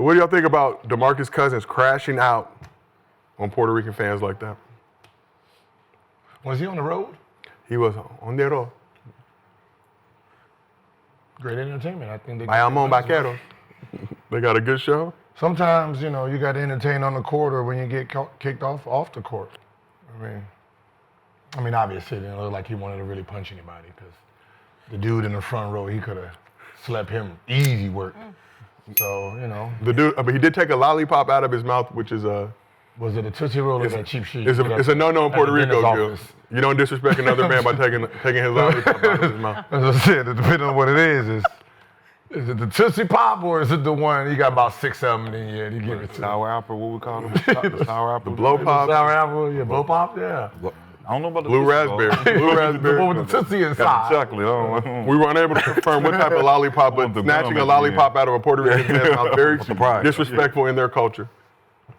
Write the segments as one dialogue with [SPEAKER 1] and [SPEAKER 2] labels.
[SPEAKER 1] So what do y'all think about DeMarcus Cousins crashing out on Puerto Rican fans like that?
[SPEAKER 2] Was he on the road?
[SPEAKER 1] He was on the road.
[SPEAKER 2] Great entertainment. I think they
[SPEAKER 1] Vayamos vaqueros. They got a good show.
[SPEAKER 2] Sometimes, you got to entertain on the court or when you get kicked off the court. I mean, obviously, it didn't look like he wanted to really punch anybody because the dude in the front row, he could have slept him easy work. So,
[SPEAKER 1] The dude, but he did take a lollipop out of his mouth, which is a...
[SPEAKER 2] Was it a Tootsie Roll or that cheap shit?
[SPEAKER 1] It's a no-no in Puerto Rico, Gil. You don't disrespect another man by taking his lollipop out of his mouth.
[SPEAKER 2] As I said, depending on what it is it the Tootsie Pop or is it the one, you got about 6 of them in you give it to
[SPEAKER 3] Sour apple, what we call them? The sour apple?
[SPEAKER 1] The blow pop.
[SPEAKER 2] Sour apple, yeah, blow pop, yeah.
[SPEAKER 3] I don't know about the
[SPEAKER 1] Blue raspberry. Blue raspberry.
[SPEAKER 2] The one with the Tootsie inside.
[SPEAKER 3] Got the chocolate.
[SPEAKER 1] We were unable to confirm what type of lollipop, but snatching a lollipop out of a Puerto Rican man's mouth very disrespectful in their culture,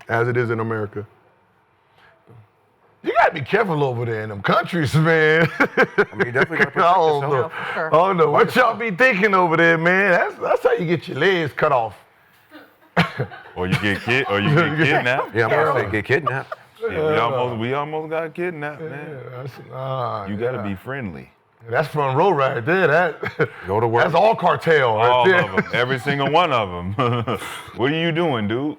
[SPEAKER 1] as it is in America.
[SPEAKER 2] You gotta be careful over there in them countries, man.
[SPEAKER 3] I mean, you definitely gotta protect yourself.
[SPEAKER 2] I don't know what y'all be thinking over there, man. That's how you get your legs cut off.
[SPEAKER 3] Or you get kidnapped.
[SPEAKER 4] Yeah, I'm about to say get kidnapped.
[SPEAKER 3] Yeah, we almost got kidnapped, man. You gotta be friendly.
[SPEAKER 2] That's front row right there.
[SPEAKER 4] Go to work.
[SPEAKER 2] That's all cartel right
[SPEAKER 3] All
[SPEAKER 2] there.
[SPEAKER 3] of them, every single one of them. What are you doing, dude?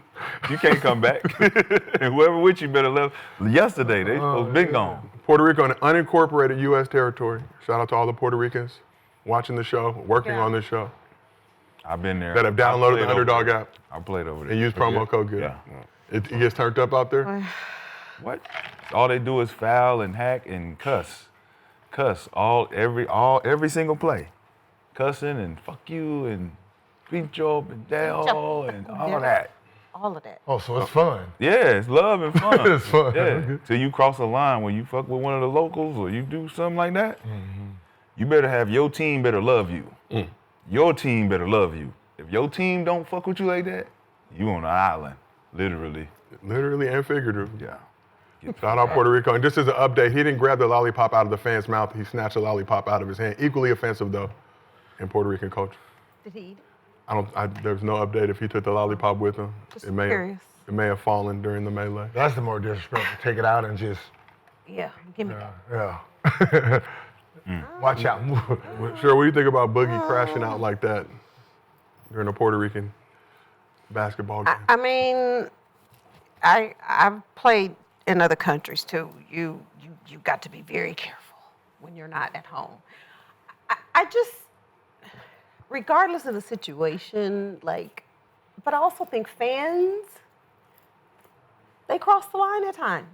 [SPEAKER 3] You can't come back. And whoever with you better left. Yesterday, they supposed to be gone.
[SPEAKER 1] Puerto Rico, an unincorporated U.S. territory. Shout out to all the Puerto Ricans watching the show, working on this show.
[SPEAKER 3] I've been there.
[SPEAKER 1] That have downloaded the Underdog app.
[SPEAKER 3] I played over there.
[SPEAKER 1] And use promo code GIL.
[SPEAKER 3] Yeah.
[SPEAKER 1] It gets turned up out there?
[SPEAKER 3] What? All they do is foul and hack and cuss. Cuss every single play. Cussing and fuck you and pincho and dell and all that.
[SPEAKER 5] All of that.
[SPEAKER 2] Oh, so it's fun.
[SPEAKER 3] Yeah, it's love and fun.
[SPEAKER 2] It's fun.
[SPEAKER 3] Yeah. Till you cross a line when you fuck with one of the locals or you do something like that, you better have your team better love you. Your team better love you. If your team don't fuck with you like that, you on an island, literally.
[SPEAKER 1] Literally and figuratively.
[SPEAKER 3] Yeah.
[SPEAKER 1] Shout out Puerto Rico. And just as an update, he didn't grab the lollipop out of the fan's mouth. He snatched a lollipop out of his hand. Equally offensive, though, in Puerto Rican culture.
[SPEAKER 5] Did he eat it?
[SPEAKER 1] There's no update if he took the lollipop with him.
[SPEAKER 5] Just curious.
[SPEAKER 1] It may have fallen during the melee.
[SPEAKER 2] That's the more disrespectful. Take it out and just.
[SPEAKER 5] Yeah, give me that.
[SPEAKER 2] Yeah. Watch out.
[SPEAKER 1] Sure, what do you think about Boogie crashing out like that during a Puerto Rican basketball game?
[SPEAKER 5] I mean, I've played in other countries too. You got to be very careful when you're not at home. I just, regardless of the situation, but I also think fans, they cross the line at times.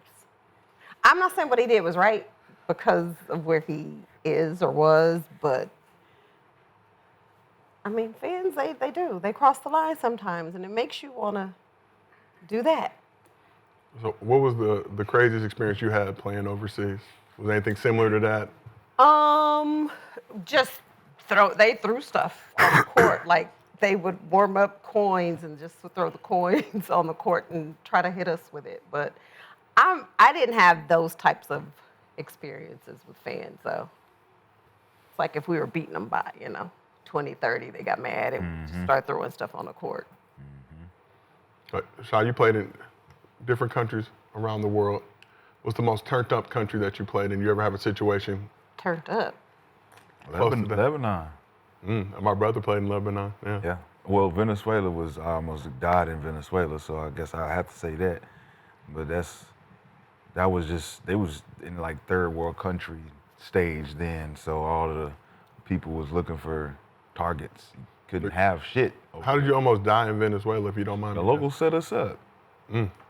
[SPEAKER 5] I'm not saying what he did was right because of where he is or was, but I mean, fans, they do. They cross the line sometimes, and it makes you want to do that.
[SPEAKER 1] So what was the craziest experience you had playing overseas? Was anything similar to that?
[SPEAKER 5] Just they threw stuff on the court. Like they would warm up coins and just throw the coins on the court and try to hit us with it. But I didn't have those types of experiences with fans, so it's like if we were beating them by, 20, 30, they got mad and just started throwing stuff on the court.
[SPEAKER 1] But Shah, you played in different countries around the world. What's the most turned up country that you played in? You ever have a situation?
[SPEAKER 5] Turned up.
[SPEAKER 3] Lebanon.
[SPEAKER 1] My brother played in Lebanon.
[SPEAKER 3] Yeah. Well, Venezuela I almost died in Venezuela, so I guess I have to say that. But they was in like third world country stage then, so all of the people was looking for targets. You couldn't have shit.
[SPEAKER 1] How did you almost die in Venezuela, if you don't mind?
[SPEAKER 3] The locals set us up.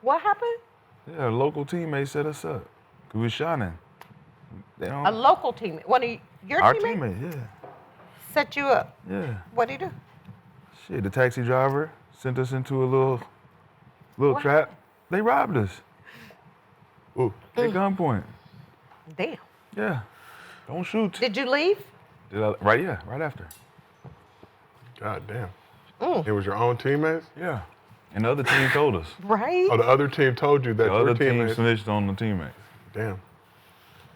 [SPEAKER 5] What happened?
[SPEAKER 3] Yeah, a local teammate set us up. We was shining.
[SPEAKER 5] A local teammate? One of your
[SPEAKER 3] Our
[SPEAKER 5] teammates?
[SPEAKER 3] teammate, yeah.
[SPEAKER 5] Set you up?
[SPEAKER 3] Yeah.
[SPEAKER 5] What'd he do?
[SPEAKER 3] Shit, the taxi driver sent us into a little trap. They robbed us.
[SPEAKER 1] Ooh.
[SPEAKER 3] At gunpoint.
[SPEAKER 5] Damn.
[SPEAKER 3] Yeah. Don't shoot.
[SPEAKER 5] Did you leave?
[SPEAKER 3] Right after.
[SPEAKER 1] God damn. It was your own teammates?
[SPEAKER 3] Yeah. And the other team told us.
[SPEAKER 5] Right.
[SPEAKER 1] Oh, the other team told you that
[SPEAKER 3] The
[SPEAKER 1] your
[SPEAKER 3] other team
[SPEAKER 1] teammates...
[SPEAKER 3] snitched on the teammates.
[SPEAKER 1] Damn.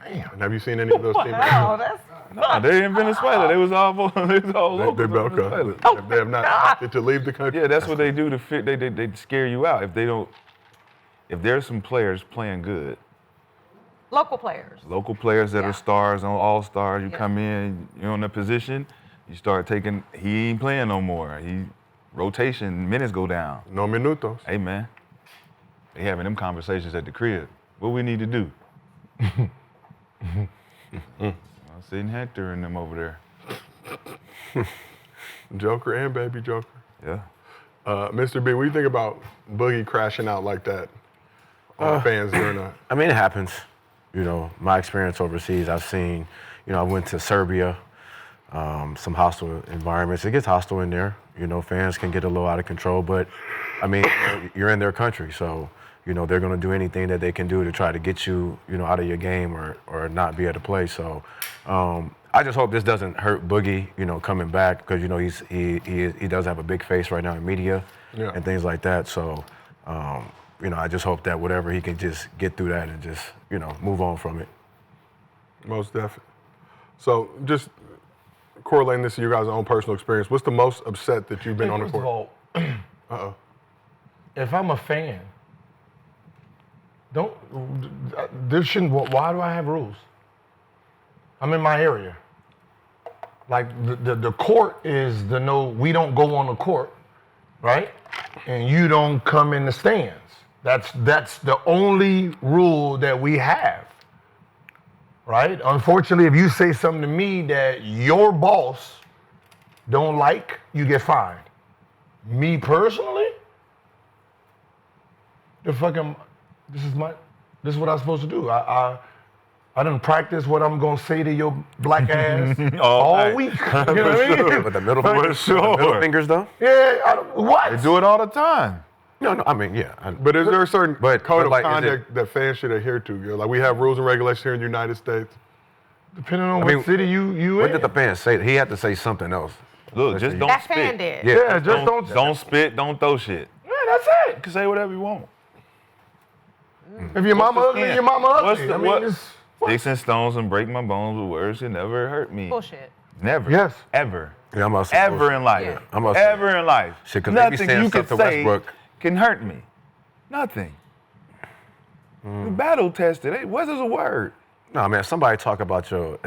[SPEAKER 1] And have you seen any of those teammates?
[SPEAKER 5] Wow, that's
[SPEAKER 3] No, they in Venezuela. They was all local
[SPEAKER 1] They
[SPEAKER 3] in Venezuela.
[SPEAKER 1] Belka. They have not opted to leave the country.
[SPEAKER 3] Yeah, that's what they do to fit. They scare you out if they don't. If there's some players playing good,
[SPEAKER 5] Local players.
[SPEAKER 3] local players that
[SPEAKER 5] Yeah.
[SPEAKER 3] are stars on all stars, you
[SPEAKER 5] Yeah.
[SPEAKER 3] come in, you're in a position, you start taking. He ain't playing no more. Rotation minutes go down.
[SPEAKER 1] No minutos.
[SPEAKER 3] Hey man, they having them conversations at the crib. What we need to do? I'm seeing Hector and them over there.
[SPEAKER 1] Joker and Baby Joker.
[SPEAKER 3] Yeah.
[SPEAKER 1] Mr. B, what do you think about Boogie crashing out like that on fans during a...
[SPEAKER 6] I mean, it happens. You know, my experience overseas, I've seen, I went to Serbia, some hostile environments. It gets hostile in there. You know, fans can get a little out of control, but I mean, you're in their country, so, they're going to do anything that they can do to try to get you, out of your game or not be able to play. So I just hope this doesn't hurt Boogie, coming back because, he does have a big face right now in media and things like that. So, I just hope that whatever he can just get through that and just, move on from it.
[SPEAKER 1] Most definitely. So just correlating this to you guys' own personal experience, what's the most upset that you've been on the
[SPEAKER 2] First of
[SPEAKER 1] court?
[SPEAKER 2] all,
[SPEAKER 1] Uh-oh.
[SPEAKER 2] if I'm a fan, why do I have rules? I'm in my area. Like the court is we don't go on the court, right? And you don't come in the stands. That's the only rule that we have, right? Unfortunately, if you say something to me that your boss don't like, you get fined. Me personally, this is what I'm supposed to do. I done practice what I'm gonna say to your black ass all week. You know what I mean?
[SPEAKER 6] With the middle,
[SPEAKER 3] sure.
[SPEAKER 6] middle fingers, though?
[SPEAKER 2] Yeah, what?
[SPEAKER 3] They do it all the time.
[SPEAKER 6] No, I mean, yeah.
[SPEAKER 1] But is there a certain code of
[SPEAKER 6] like, is
[SPEAKER 1] conduct that fans should adhere to? Like we have rules and regulations here in the United States.
[SPEAKER 2] Depending on what city you
[SPEAKER 6] What
[SPEAKER 2] in.
[SPEAKER 6] did the fan say? He had to say something else.
[SPEAKER 3] Look, just don't
[SPEAKER 5] That
[SPEAKER 3] spit.
[SPEAKER 5] fan did.
[SPEAKER 2] Yeah, just
[SPEAKER 3] Don't spit. Don't throw shit.
[SPEAKER 2] Yeah, that's
[SPEAKER 3] You
[SPEAKER 2] it.
[SPEAKER 3] can say whatever you want.
[SPEAKER 2] If your mama ugly, your mama ugly. I mean, it's
[SPEAKER 3] Sticks and stones and break my bones with words that never hurt me.
[SPEAKER 5] Bullshit.
[SPEAKER 3] Never.
[SPEAKER 2] Yes.
[SPEAKER 3] Ever.
[SPEAKER 6] Yeah, I'm about to say
[SPEAKER 3] Ever
[SPEAKER 6] bullshit.
[SPEAKER 3] in life.
[SPEAKER 5] Yeah.
[SPEAKER 6] I'm about to say-
[SPEAKER 3] Ever in life.
[SPEAKER 6] Shit, 'cause they be
[SPEAKER 3] Nothing
[SPEAKER 6] saying
[SPEAKER 3] you
[SPEAKER 6] stuff
[SPEAKER 3] can
[SPEAKER 6] to
[SPEAKER 3] say
[SPEAKER 6] Westbrook.
[SPEAKER 3] can hurt me. Nothing. We battle tested. Hey, what is a word?
[SPEAKER 6] No, man. If somebody talk about your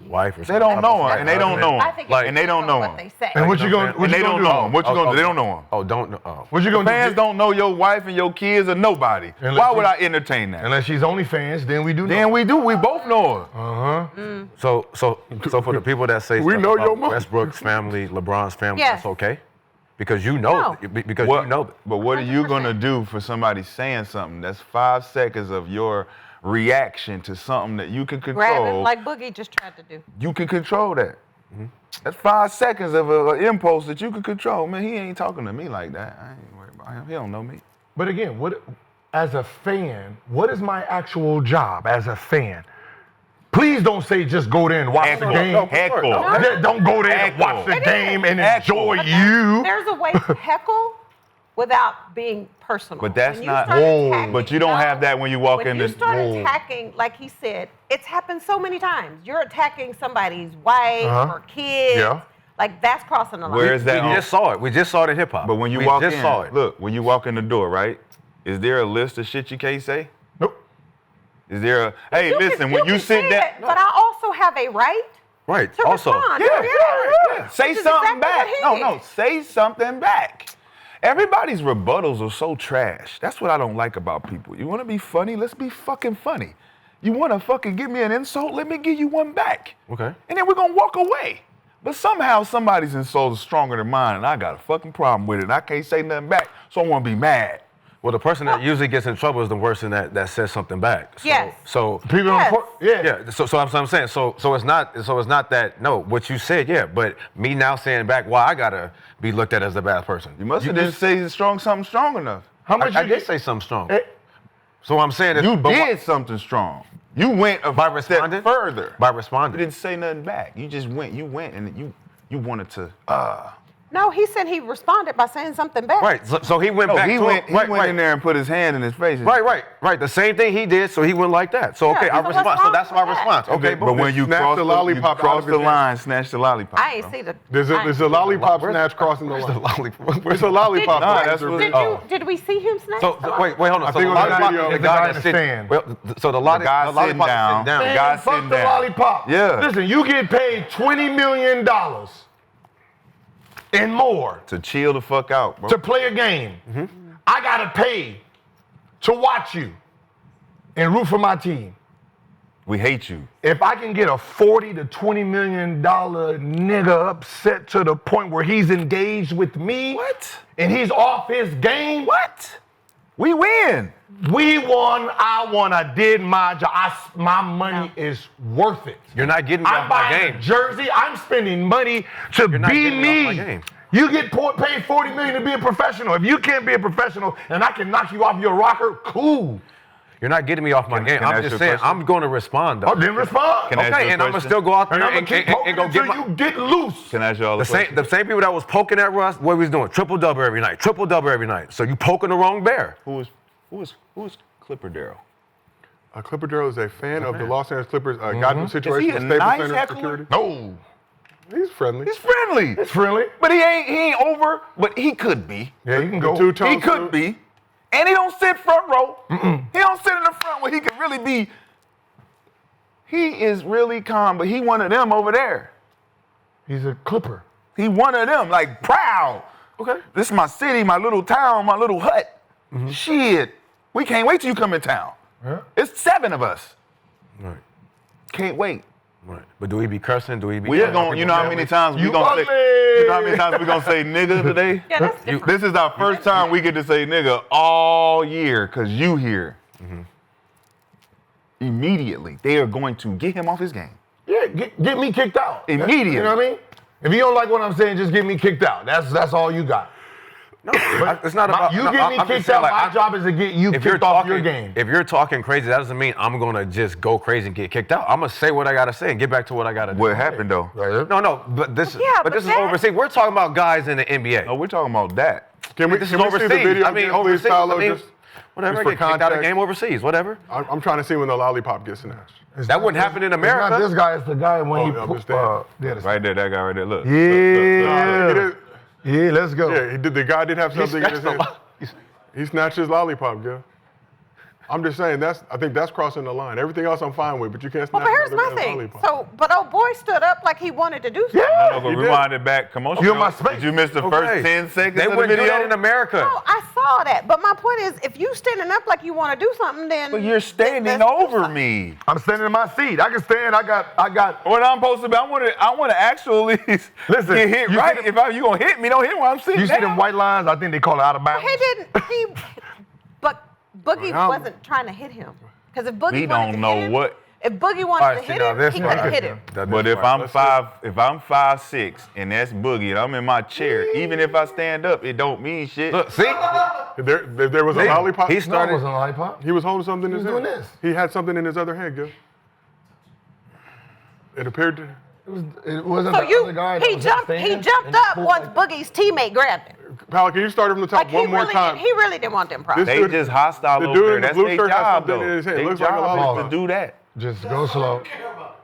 [SPEAKER 6] wife or
[SPEAKER 3] They
[SPEAKER 6] something,
[SPEAKER 3] don't know him, and they don't know
[SPEAKER 5] I
[SPEAKER 3] him.
[SPEAKER 5] think
[SPEAKER 3] Like,
[SPEAKER 5] it
[SPEAKER 3] and they don't know
[SPEAKER 5] what
[SPEAKER 3] him.
[SPEAKER 5] they say.
[SPEAKER 2] and what you gonna
[SPEAKER 3] And they
[SPEAKER 2] do?
[SPEAKER 3] don't know him. What you gonna do? They don't know him.
[SPEAKER 6] Oh, don't know. Oh.
[SPEAKER 2] What you gonna
[SPEAKER 3] Fans
[SPEAKER 2] do?
[SPEAKER 3] don't know your wife and your kids or nobody.
[SPEAKER 2] Unless
[SPEAKER 3] Why would
[SPEAKER 2] you-
[SPEAKER 3] I entertain that?
[SPEAKER 2] Unless she's OnlyFans, then we do.
[SPEAKER 3] Then we do. We both know her.
[SPEAKER 6] So for the people that say
[SPEAKER 1] We
[SPEAKER 6] stuff
[SPEAKER 1] know
[SPEAKER 6] about
[SPEAKER 1] your mom.
[SPEAKER 6] Westbrook's family, LeBron's family,
[SPEAKER 5] Yes.
[SPEAKER 6] that's okay, because you know,
[SPEAKER 5] No.
[SPEAKER 6] because
[SPEAKER 3] What-
[SPEAKER 6] you know.
[SPEAKER 3] But what are you
[SPEAKER 5] 100%.
[SPEAKER 3] gonna do for somebody saying something? That's 5 seconds of your reaction to something that you can
[SPEAKER 5] Grab it
[SPEAKER 3] control.
[SPEAKER 5] like Boogie just tried to do.
[SPEAKER 3] You can control that. That's 5 seconds of an impulse that you can control. Man, he ain't talking to me like that. I ain't worried about him. He don't know me.
[SPEAKER 2] But again, as a fan, what is my actual job as a fan? Please don't say just go there and watch the game.
[SPEAKER 3] Heckle.
[SPEAKER 2] Yeah, don't go there and watch the game and enjoy you.
[SPEAKER 5] There's a way to heckle without being personal.
[SPEAKER 3] But that's
[SPEAKER 5] When you
[SPEAKER 3] not-
[SPEAKER 5] start
[SPEAKER 2] Whoa.
[SPEAKER 5] attacking-
[SPEAKER 3] But you don't have that when you walk
[SPEAKER 5] when
[SPEAKER 3] in
[SPEAKER 5] you
[SPEAKER 3] the-
[SPEAKER 5] start
[SPEAKER 2] Whoa.
[SPEAKER 5] attacking, like he said, it's happened so many times. You're attacking somebody's wife
[SPEAKER 2] Uh-huh.
[SPEAKER 5] or kids.
[SPEAKER 2] Yeah.
[SPEAKER 5] Like that's crossing the line.
[SPEAKER 3] Where is
[SPEAKER 6] We
[SPEAKER 3] that?
[SPEAKER 6] just saw it. We just saw it in hip hop.
[SPEAKER 3] But when you
[SPEAKER 6] we
[SPEAKER 3] walk
[SPEAKER 6] just
[SPEAKER 3] in,
[SPEAKER 6] saw it.
[SPEAKER 3] look, when you walk in the door, right? Is there a list of shit you can't say?
[SPEAKER 2] Nope.
[SPEAKER 3] Is there a, hey,
[SPEAKER 5] You can-
[SPEAKER 3] listen, when you
[SPEAKER 5] can
[SPEAKER 3] sit
[SPEAKER 5] say
[SPEAKER 3] down,
[SPEAKER 5] it, but I also have a right
[SPEAKER 6] Right.
[SPEAKER 5] to
[SPEAKER 6] Also,
[SPEAKER 5] respond.
[SPEAKER 3] say
[SPEAKER 5] Which is
[SPEAKER 3] something
[SPEAKER 5] exactly
[SPEAKER 3] back.
[SPEAKER 5] what he
[SPEAKER 3] No,
[SPEAKER 5] did.
[SPEAKER 3] say something back. Everybody's rebuttals are so trash. That's what I don't like about people. You want to be funny? Let's be fucking funny. You want to fucking give me an insult? Let me give you one back.
[SPEAKER 6] Okay.
[SPEAKER 3] And then we're going to walk away. But somehow somebody's insult is stronger than mine, and I got a fucking problem with it, and I can't say nothing back, so I want to be mad.
[SPEAKER 6] well, the person that usually gets in trouble is the person that says something back. So,
[SPEAKER 5] Yes.
[SPEAKER 6] So
[SPEAKER 2] People
[SPEAKER 5] Yes.
[SPEAKER 2] on the court, yeah.
[SPEAKER 6] yeah. So I'm saying. So it's not that. No, what you said, yeah. But me now saying back, why I gotta be looked at as a bad person.
[SPEAKER 3] You must have didn't say something strong enough.
[SPEAKER 2] How much
[SPEAKER 6] I
[SPEAKER 2] you
[SPEAKER 6] did
[SPEAKER 2] get?
[SPEAKER 6] say something strong.
[SPEAKER 2] Eh,
[SPEAKER 6] So what I'm saying is,
[SPEAKER 3] You
[SPEAKER 6] but
[SPEAKER 3] did something strong. You went a
[SPEAKER 6] by
[SPEAKER 3] step
[SPEAKER 6] responding
[SPEAKER 3] further.
[SPEAKER 6] By
[SPEAKER 3] You
[SPEAKER 6] responding.
[SPEAKER 3] didn't say nothing back. You just went. You went, and you wanted to.
[SPEAKER 5] No, he said he responded by saying something back.
[SPEAKER 3] Right. So he went
[SPEAKER 7] No,
[SPEAKER 3] back.
[SPEAKER 7] he
[SPEAKER 3] to
[SPEAKER 7] went.
[SPEAKER 3] him. Right,
[SPEAKER 7] He went
[SPEAKER 3] right.
[SPEAKER 7] in there and put his hand in his face.
[SPEAKER 3] Right. The same thing he did, so he went like that. So okay,
[SPEAKER 5] Yeah,
[SPEAKER 3] I
[SPEAKER 5] so what's
[SPEAKER 3] respond. So
[SPEAKER 5] wrong
[SPEAKER 3] that's my
[SPEAKER 5] with that?
[SPEAKER 3] response. Okay,
[SPEAKER 7] But when you
[SPEAKER 1] Snatch
[SPEAKER 7] cross
[SPEAKER 1] the lollipop out
[SPEAKER 7] cross
[SPEAKER 1] of
[SPEAKER 7] the
[SPEAKER 1] his hand.
[SPEAKER 7] line, snatch the lollipop.
[SPEAKER 5] I ain't
[SPEAKER 7] bro.
[SPEAKER 5] see the.
[SPEAKER 1] There's
[SPEAKER 5] I ain't
[SPEAKER 1] a
[SPEAKER 5] see the-
[SPEAKER 1] lollipop
[SPEAKER 3] Where's-
[SPEAKER 1] snatch crossing the line.
[SPEAKER 3] lollipop.
[SPEAKER 1] It's a lollipop.
[SPEAKER 7] Nah,
[SPEAKER 1] snatch.
[SPEAKER 7] that's what-
[SPEAKER 5] Did we see him snatch?
[SPEAKER 3] So wait, hold on.
[SPEAKER 1] I
[SPEAKER 3] So
[SPEAKER 1] think
[SPEAKER 3] the
[SPEAKER 1] it was a
[SPEAKER 3] lollipop
[SPEAKER 1] video.
[SPEAKER 3] is
[SPEAKER 1] The
[SPEAKER 3] the
[SPEAKER 2] guy
[SPEAKER 3] guy
[SPEAKER 2] in
[SPEAKER 3] that's
[SPEAKER 2] the
[SPEAKER 3] sitting.
[SPEAKER 2] stand.
[SPEAKER 3] Well, so the
[SPEAKER 7] guy
[SPEAKER 3] lollipop
[SPEAKER 7] sitting
[SPEAKER 3] is
[SPEAKER 7] down.
[SPEAKER 3] sitting down.
[SPEAKER 7] The
[SPEAKER 2] Man,
[SPEAKER 7] guy
[SPEAKER 2] fuck
[SPEAKER 7] sitting
[SPEAKER 2] the
[SPEAKER 7] down.
[SPEAKER 2] lollipop.
[SPEAKER 7] Yeah.
[SPEAKER 2] Listen, you get paid $20 million and more
[SPEAKER 7] To chill the fuck out, bro.
[SPEAKER 2] to play a game. I gotta pay to watch you and root for my team.
[SPEAKER 7] We hate you.
[SPEAKER 2] If I can get a $40 to $20 million nigga upset to the point where he's engaged with me,
[SPEAKER 7] What?
[SPEAKER 2] and he's off his game,
[SPEAKER 7] What? We win.
[SPEAKER 2] we won, I won, I did my job. My money is worth it.
[SPEAKER 3] You're not getting me
[SPEAKER 2] I'm
[SPEAKER 3] off my
[SPEAKER 2] buying
[SPEAKER 3] game.
[SPEAKER 2] a jersey. I'm spending money to
[SPEAKER 3] You're not
[SPEAKER 2] be
[SPEAKER 3] getting me off
[SPEAKER 2] me.
[SPEAKER 3] my game.
[SPEAKER 2] You get paid $40 million to be a professional. If you can't be a professional and I can knock you off your rocker, cool.
[SPEAKER 3] You're not getting me off my game.
[SPEAKER 7] can I
[SPEAKER 3] I'm
[SPEAKER 7] ask
[SPEAKER 3] just
[SPEAKER 7] you a
[SPEAKER 3] saying,
[SPEAKER 7] question?
[SPEAKER 3] I'm going to respond though.
[SPEAKER 2] Oh, then respond.
[SPEAKER 7] Can I ask you
[SPEAKER 3] Okay,
[SPEAKER 7] a
[SPEAKER 3] and I'm gonna
[SPEAKER 7] question?
[SPEAKER 3] still go out there
[SPEAKER 2] And I'm
[SPEAKER 3] and,
[SPEAKER 2] gonna keep
[SPEAKER 3] and go
[SPEAKER 2] poking
[SPEAKER 3] get
[SPEAKER 2] until
[SPEAKER 3] my.
[SPEAKER 2] you get loose.
[SPEAKER 7] Can I ask y'all a
[SPEAKER 3] The
[SPEAKER 7] question?
[SPEAKER 3] same people that was poking at Russ, what we was doing? Triple double every night. Triple double every night. So you poking the wrong bear.
[SPEAKER 7] Who is Clipper Darrell?
[SPEAKER 1] Clipper Darrell is a fan of the Los Angeles Clippers. Got into a situation
[SPEAKER 7] Is he
[SPEAKER 1] with
[SPEAKER 7] a
[SPEAKER 1] Staples
[SPEAKER 7] nice
[SPEAKER 1] Center
[SPEAKER 7] heckler?
[SPEAKER 1] security.
[SPEAKER 2] No.
[SPEAKER 1] He's friendly.
[SPEAKER 7] He's friendly.
[SPEAKER 2] It's friendly.
[SPEAKER 7] But he ain't over, but he could be.
[SPEAKER 2] Yeah, you can
[SPEAKER 1] The
[SPEAKER 2] go.
[SPEAKER 1] two-tone
[SPEAKER 7] He could
[SPEAKER 1] suit.
[SPEAKER 7] be. And he don't sit front row. He don't sit in the front where he could really be. He is really calm, but he one of them over there.
[SPEAKER 2] He's a Clipper.
[SPEAKER 7] He one of them, like proud. Okay. This is my city, my little town, my little hut. Shit. We can't wait till you come in town.
[SPEAKER 2] Yeah.
[SPEAKER 7] It's 7 of us.
[SPEAKER 3] Right.
[SPEAKER 7] Can't wait.
[SPEAKER 3] Right. But do we be cursing? Do we be?
[SPEAKER 7] We just gonna, you know how many times we
[SPEAKER 2] You
[SPEAKER 7] gonna say,
[SPEAKER 2] ugly.
[SPEAKER 7] you know how many times we gonna say nigga today?
[SPEAKER 5] Yeah, that's different.
[SPEAKER 7] This is our first time we get to say nigga all year, cause you here. Immediately, they are going to get him off his game.
[SPEAKER 2] Yeah, get me kicked out.
[SPEAKER 7] Immediately.
[SPEAKER 2] You know what I mean? If you don't like what I'm saying, just get me kicked out. That's all you got.
[SPEAKER 3] No, it's not about.
[SPEAKER 2] You
[SPEAKER 3] no,
[SPEAKER 2] get me
[SPEAKER 3] I'm just
[SPEAKER 2] kicked
[SPEAKER 3] saying,
[SPEAKER 2] out.
[SPEAKER 3] like,
[SPEAKER 2] My job is to get you
[SPEAKER 3] if you're
[SPEAKER 2] kicked off
[SPEAKER 3] talking,
[SPEAKER 2] your game.
[SPEAKER 3] if you're talking crazy, that doesn't mean I'm gonna just go crazy and get kicked out. I'm gonna say what I gotta say and get back to what I gotta do.
[SPEAKER 7] What happened though?
[SPEAKER 2] Right.
[SPEAKER 3] No, but this,
[SPEAKER 5] Yeah,
[SPEAKER 3] but this
[SPEAKER 5] but
[SPEAKER 3] is
[SPEAKER 5] that-
[SPEAKER 3] overseas. We're talking about guys in the NBA.
[SPEAKER 7] No, we're talking about that.
[SPEAKER 1] Can we
[SPEAKER 3] This
[SPEAKER 1] see
[SPEAKER 3] is overseas.
[SPEAKER 1] the video?
[SPEAKER 3] I mean,
[SPEAKER 1] again, please,
[SPEAKER 3] overseas.
[SPEAKER 1] Paolo,
[SPEAKER 3] I mean,
[SPEAKER 1] just
[SPEAKER 3] whatever.
[SPEAKER 1] for
[SPEAKER 3] Get kicked out of
[SPEAKER 1] context.
[SPEAKER 3] game overseas. Whatever.
[SPEAKER 1] I'm trying to see when the lollipop gets snatched.
[SPEAKER 3] That wouldn't happen in
[SPEAKER 2] It's
[SPEAKER 3] America.
[SPEAKER 2] not this guy. It's the guy when
[SPEAKER 1] Oh,
[SPEAKER 2] he
[SPEAKER 1] I
[SPEAKER 2] put.
[SPEAKER 1] understand.
[SPEAKER 2] Yeah,
[SPEAKER 7] Right there, that guy right there. Look.
[SPEAKER 2] yeah. Yeah, let's go.
[SPEAKER 1] Yeah, he did. The guy did have something in his hand. He snatched his lollipop, girl. I'm just saying I think that's crossing the line. Everything else I'm fine with, but you can't snatch
[SPEAKER 5] Well, but here's
[SPEAKER 1] another
[SPEAKER 5] my
[SPEAKER 1] man's
[SPEAKER 5] thing.
[SPEAKER 1] lollipop.
[SPEAKER 5] So, but old boy stood up like he wanted to do something.
[SPEAKER 2] Yeah.
[SPEAKER 7] No, but
[SPEAKER 1] He did.
[SPEAKER 7] rewind it back. Come on.
[SPEAKER 2] You in my space.
[SPEAKER 7] Did you miss the first 10 seconds
[SPEAKER 3] They
[SPEAKER 7] of the
[SPEAKER 3] wouldn't
[SPEAKER 7] video?
[SPEAKER 3] do that in America.
[SPEAKER 5] No, I saw that. But my point is, if you standing up like you want to do something, then.
[SPEAKER 7] But you're standing
[SPEAKER 5] let's do
[SPEAKER 7] over
[SPEAKER 5] something.
[SPEAKER 7] me.
[SPEAKER 2] I'm standing in my seat. I can stand. I got.
[SPEAKER 7] What I'm supposed to be, I want to actually
[SPEAKER 2] Listen,
[SPEAKER 7] get hit
[SPEAKER 2] you
[SPEAKER 7] right.
[SPEAKER 2] see
[SPEAKER 7] If you gonna hit me, don't hit where I'm sitting.
[SPEAKER 2] You see them
[SPEAKER 7] down.
[SPEAKER 2] white lines? I think they call it out of bounds.
[SPEAKER 5] He didn't. But Boogie
[SPEAKER 1] Well,
[SPEAKER 5] wasn't trying to hit him. Because if Boogie
[SPEAKER 7] We
[SPEAKER 5] wanted
[SPEAKER 7] don't
[SPEAKER 5] to
[SPEAKER 7] know
[SPEAKER 5] hit him,
[SPEAKER 7] what-
[SPEAKER 5] If Boogie wanted to hit him, he could have hit him.
[SPEAKER 7] But if I'm 5'6" and that's Boogie and I'm in my chair, even if I stand up, it don't mean shit.
[SPEAKER 3] Look, see,
[SPEAKER 1] If there was a lollipop.
[SPEAKER 3] he
[SPEAKER 2] No, it
[SPEAKER 3] started.
[SPEAKER 2] wasn't a lollipop.
[SPEAKER 1] He was holding something in his
[SPEAKER 2] was
[SPEAKER 1] hand.
[SPEAKER 2] doing this.
[SPEAKER 1] He had something in his other hand, girl. It appeared to.
[SPEAKER 2] It wasn't
[SPEAKER 5] So
[SPEAKER 2] the
[SPEAKER 5] you,
[SPEAKER 2] other guy. that
[SPEAKER 5] he
[SPEAKER 2] was
[SPEAKER 5] jumped. He
[SPEAKER 2] standing
[SPEAKER 5] jumped
[SPEAKER 2] and
[SPEAKER 5] up
[SPEAKER 2] pulled
[SPEAKER 5] once
[SPEAKER 2] like-
[SPEAKER 5] Boogie's teammate grabbed him.
[SPEAKER 1] Pal, can you start from the top
[SPEAKER 5] Like he
[SPEAKER 1] one more
[SPEAKER 5] really,
[SPEAKER 1] time?
[SPEAKER 5] he really didn't want them problems.
[SPEAKER 1] This
[SPEAKER 7] They
[SPEAKER 1] dude-
[SPEAKER 7] just hostile
[SPEAKER 1] the
[SPEAKER 7] over
[SPEAKER 1] dude
[SPEAKER 7] there.
[SPEAKER 1] in the
[SPEAKER 7] That's
[SPEAKER 1] blue
[SPEAKER 7] their
[SPEAKER 1] shirt has
[SPEAKER 7] job,
[SPEAKER 1] something
[SPEAKER 7] though.
[SPEAKER 1] in his hand.
[SPEAKER 7] Their
[SPEAKER 1] Looks like a
[SPEAKER 7] job
[SPEAKER 1] lollipop.
[SPEAKER 7] is to do that.
[SPEAKER 2] Just go slow.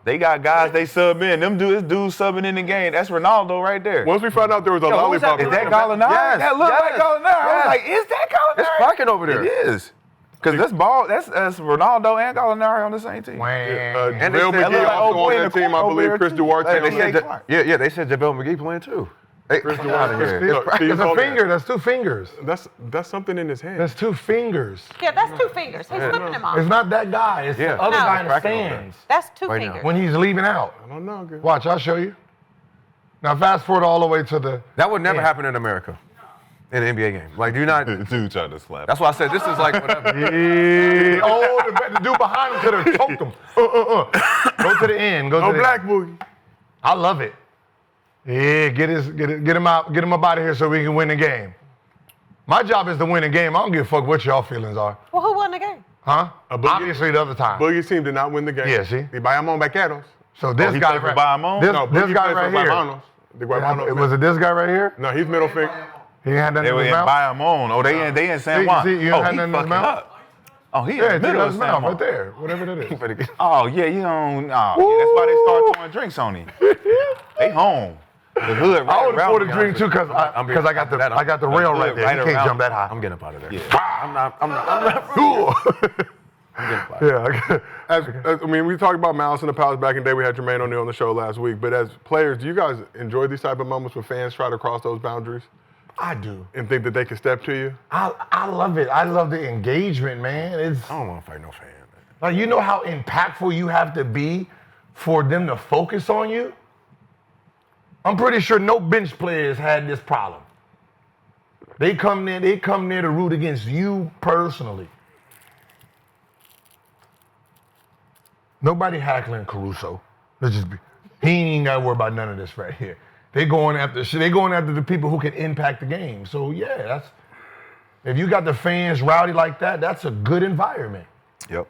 [SPEAKER 7] They got guys they sub in. Them dudes subbing in the game. That's Ronaldo right there.
[SPEAKER 1] Once we found out there was a lollipop,
[SPEAKER 7] Is that
[SPEAKER 1] around,
[SPEAKER 7] Gallinari?
[SPEAKER 3] Yes,
[SPEAKER 7] That look like
[SPEAKER 3] yes,
[SPEAKER 7] Gallinari. I was
[SPEAKER 3] yes.
[SPEAKER 7] like, is that Gallinari?
[SPEAKER 3] It's cracking over there.
[SPEAKER 7] It is. Because that's ball. That's Ronaldo and Gallinari on the same team.
[SPEAKER 3] And they
[SPEAKER 1] JaVale
[SPEAKER 3] said-
[SPEAKER 1] McGee
[SPEAKER 3] That look like
[SPEAKER 1] also
[SPEAKER 7] old boy
[SPEAKER 1] on
[SPEAKER 7] in
[SPEAKER 1] that
[SPEAKER 7] the
[SPEAKER 1] team. I
[SPEAKER 7] corner over
[SPEAKER 1] believe
[SPEAKER 7] there,
[SPEAKER 1] Chris
[SPEAKER 7] too.
[SPEAKER 1] Duarte.
[SPEAKER 3] Hey, they
[SPEAKER 1] on
[SPEAKER 3] said
[SPEAKER 1] that.
[SPEAKER 3] that, yeah, they said JaVale McGee playing too. Hey,
[SPEAKER 1] Chris
[SPEAKER 3] get out of
[SPEAKER 1] Duarte.
[SPEAKER 3] here.
[SPEAKER 1] Look, Steve
[SPEAKER 2] It's a
[SPEAKER 1] Colbert.
[SPEAKER 2] finger. That's 2 fingers.
[SPEAKER 1] That's something in his hand.
[SPEAKER 2] That's 2 fingers.
[SPEAKER 5] Yeah, that's 2 fingers. He's flipping them off.
[SPEAKER 2] It's not that guy. It's
[SPEAKER 3] Yeah.
[SPEAKER 2] the other
[SPEAKER 5] No.
[SPEAKER 2] guy in the
[SPEAKER 3] Cracking over
[SPEAKER 2] stands.
[SPEAKER 5] That's 2
[SPEAKER 3] Right now.
[SPEAKER 5] fingers.
[SPEAKER 2] When he's leaving out.
[SPEAKER 1] I don't know, girl.
[SPEAKER 2] Watch, I'll show you. Now fast forward all the way to the.
[SPEAKER 3] That would never
[SPEAKER 2] Yeah.
[SPEAKER 3] happen in America, in an NBA game. Like, do not.
[SPEAKER 7] Dude tried to slap.
[SPEAKER 3] That's why I said this is like whatever.
[SPEAKER 2] Yeah. Oh, the dude behind him could have choked him. Go to the end. Go
[SPEAKER 1] No
[SPEAKER 2] to the
[SPEAKER 1] black boogie.
[SPEAKER 2] I love it. Yeah, get him out, get him up out of here so we can win the game. My job is to win the game. I don't give a fuck what y'all feelings are.
[SPEAKER 5] Well, who won the game?
[SPEAKER 2] Huh?
[SPEAKER 1] A Boogie-
[SPEAKER 2] Obviously the other time.
[SPEAKER 1] Boogie's team did not win the game.
[SPEAKER 2] Yeah, see?
[SPEAKER 1] The Bayamon Vaqueros.
[SPEAKER 2] So this
[SPEAKER 7] he
[SPEAKER 2] guy
[SPEAKER 7] played for
[SPEAKER 2] right,
[SPEAKER 7] Bayamon?
[SPEAKER 2] this,
[SPEAKER 1] No,
[SPEAKER 2] this
[SPEAKER 1] Boogie
[SPEAKER 2] guy
[SPEAKER 1] played
[SPEAKER 2] right
[SPEAKER 1] for
[SPEAKER 2] here.
[SPEAKER 1] Bayamanos.
[SPEAKER 2] Was it this guy right here?
[SPEAKER 1] No, he's middle finger.
[SPEAKER 2] He had nothing
[SPEAKER 7] They
[SPEAKER 2] in
[SPEAKER 7] were
[SPEAKER 2] his
[SPEAKER 7] in
[SPEAKER 2] mouth.
[SPEAKER 7] Bayamon. Oh, they in San Juan.
[SPEAKER 2] See, you
[SPEAKER 7] oh,
[SPEAKER 2] had
[SPEAKER 7] he
[SPEAKER 2] nothing in his
[SPEAKER 7] fucking
[SPEAKER 2] mouth?
[SPEAKER 7] up. Oh, he
[SPEAKER 2] Yeah,
[SPEAKER 7] in the
[SPEAKER 2] it's
[SPEAKER 7] middle
[SPEAKER 2] in
[SPEAKER 7] of
[SPEAKER 2] his
[SPEAKER 7] San
[SPEAKER 2] mouth
[SPEAKER 7] Juan.
[SPEAKER 2] right there, whatever that is.
[SPEAKER 7] Oh, yeah, you don't. Oh, yeah, that's why they start throwing drinks on him. They home. The hood right
[SPEAKER 2] I would have
[SPEAKER 7] around
[SPEAKER 2] poured a
[SPEAKER 7] him.
[SPEAKER 2] drink too because I got the rail right there. You can't jump that high.
[SPEAKER 6] I'm getting up out of there.
[SPEAKER 7] Yeah.
[SPEAKER 6] I'm not. I'm getting up out of there.
[SPEAKER 1] I mean, we talked about Malice in the Palace back in the day. We had Jermaine O'Neal on the show last week. But as players, do you guys enjoy these type of moments when fans try to cross those boundaries
[SPEAKER 2] I do.
[SPEAKER 1] and think that they can step to you?
[SPEAKER 2] I love it. I love the engagement, man. It's
[SPEAKER 6] I don't want to fight no fan.
[SPEAKER 2] like, you know how impactful you have to be for them to focus on you? I'm pretty sure no bench players had this problem. They come there to root against you personally. Nobody heckling Caruso. Let's just be. He ain't got to worry about none of this right here. They going after the people who can impact the game. So yeah, if you got the fans rowdy like that, that's a good environment.
[SPEAKER 3] Yep.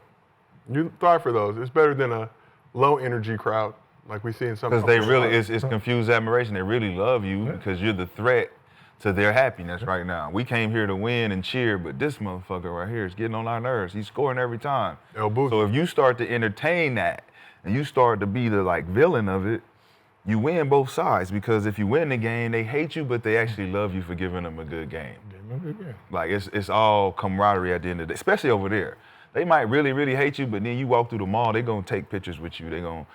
[SPEAKER 1] You thrive for those. It's better than a low energy crowd like we see in some.
[SPEAKER 7] Because they really, it's confused admiration. They really love you because you're the threat to their happiness right now. We came here to win and cheer, but this motherfucker right here is getting on our nerves. He's scoring every time.
[SPEAKER 1] El Boogie.
[SPEAKER 7] So if you start to entertain that and you start to be the villain of it, you win both sides, because if you win the game, they hate you, but they actually love you for giving them a good game. Like it's all camaraderie at the end of the day, especially over there. They might really, really hate you, but then you walk through the mall, they're gonna take pictures with you. They're gonna,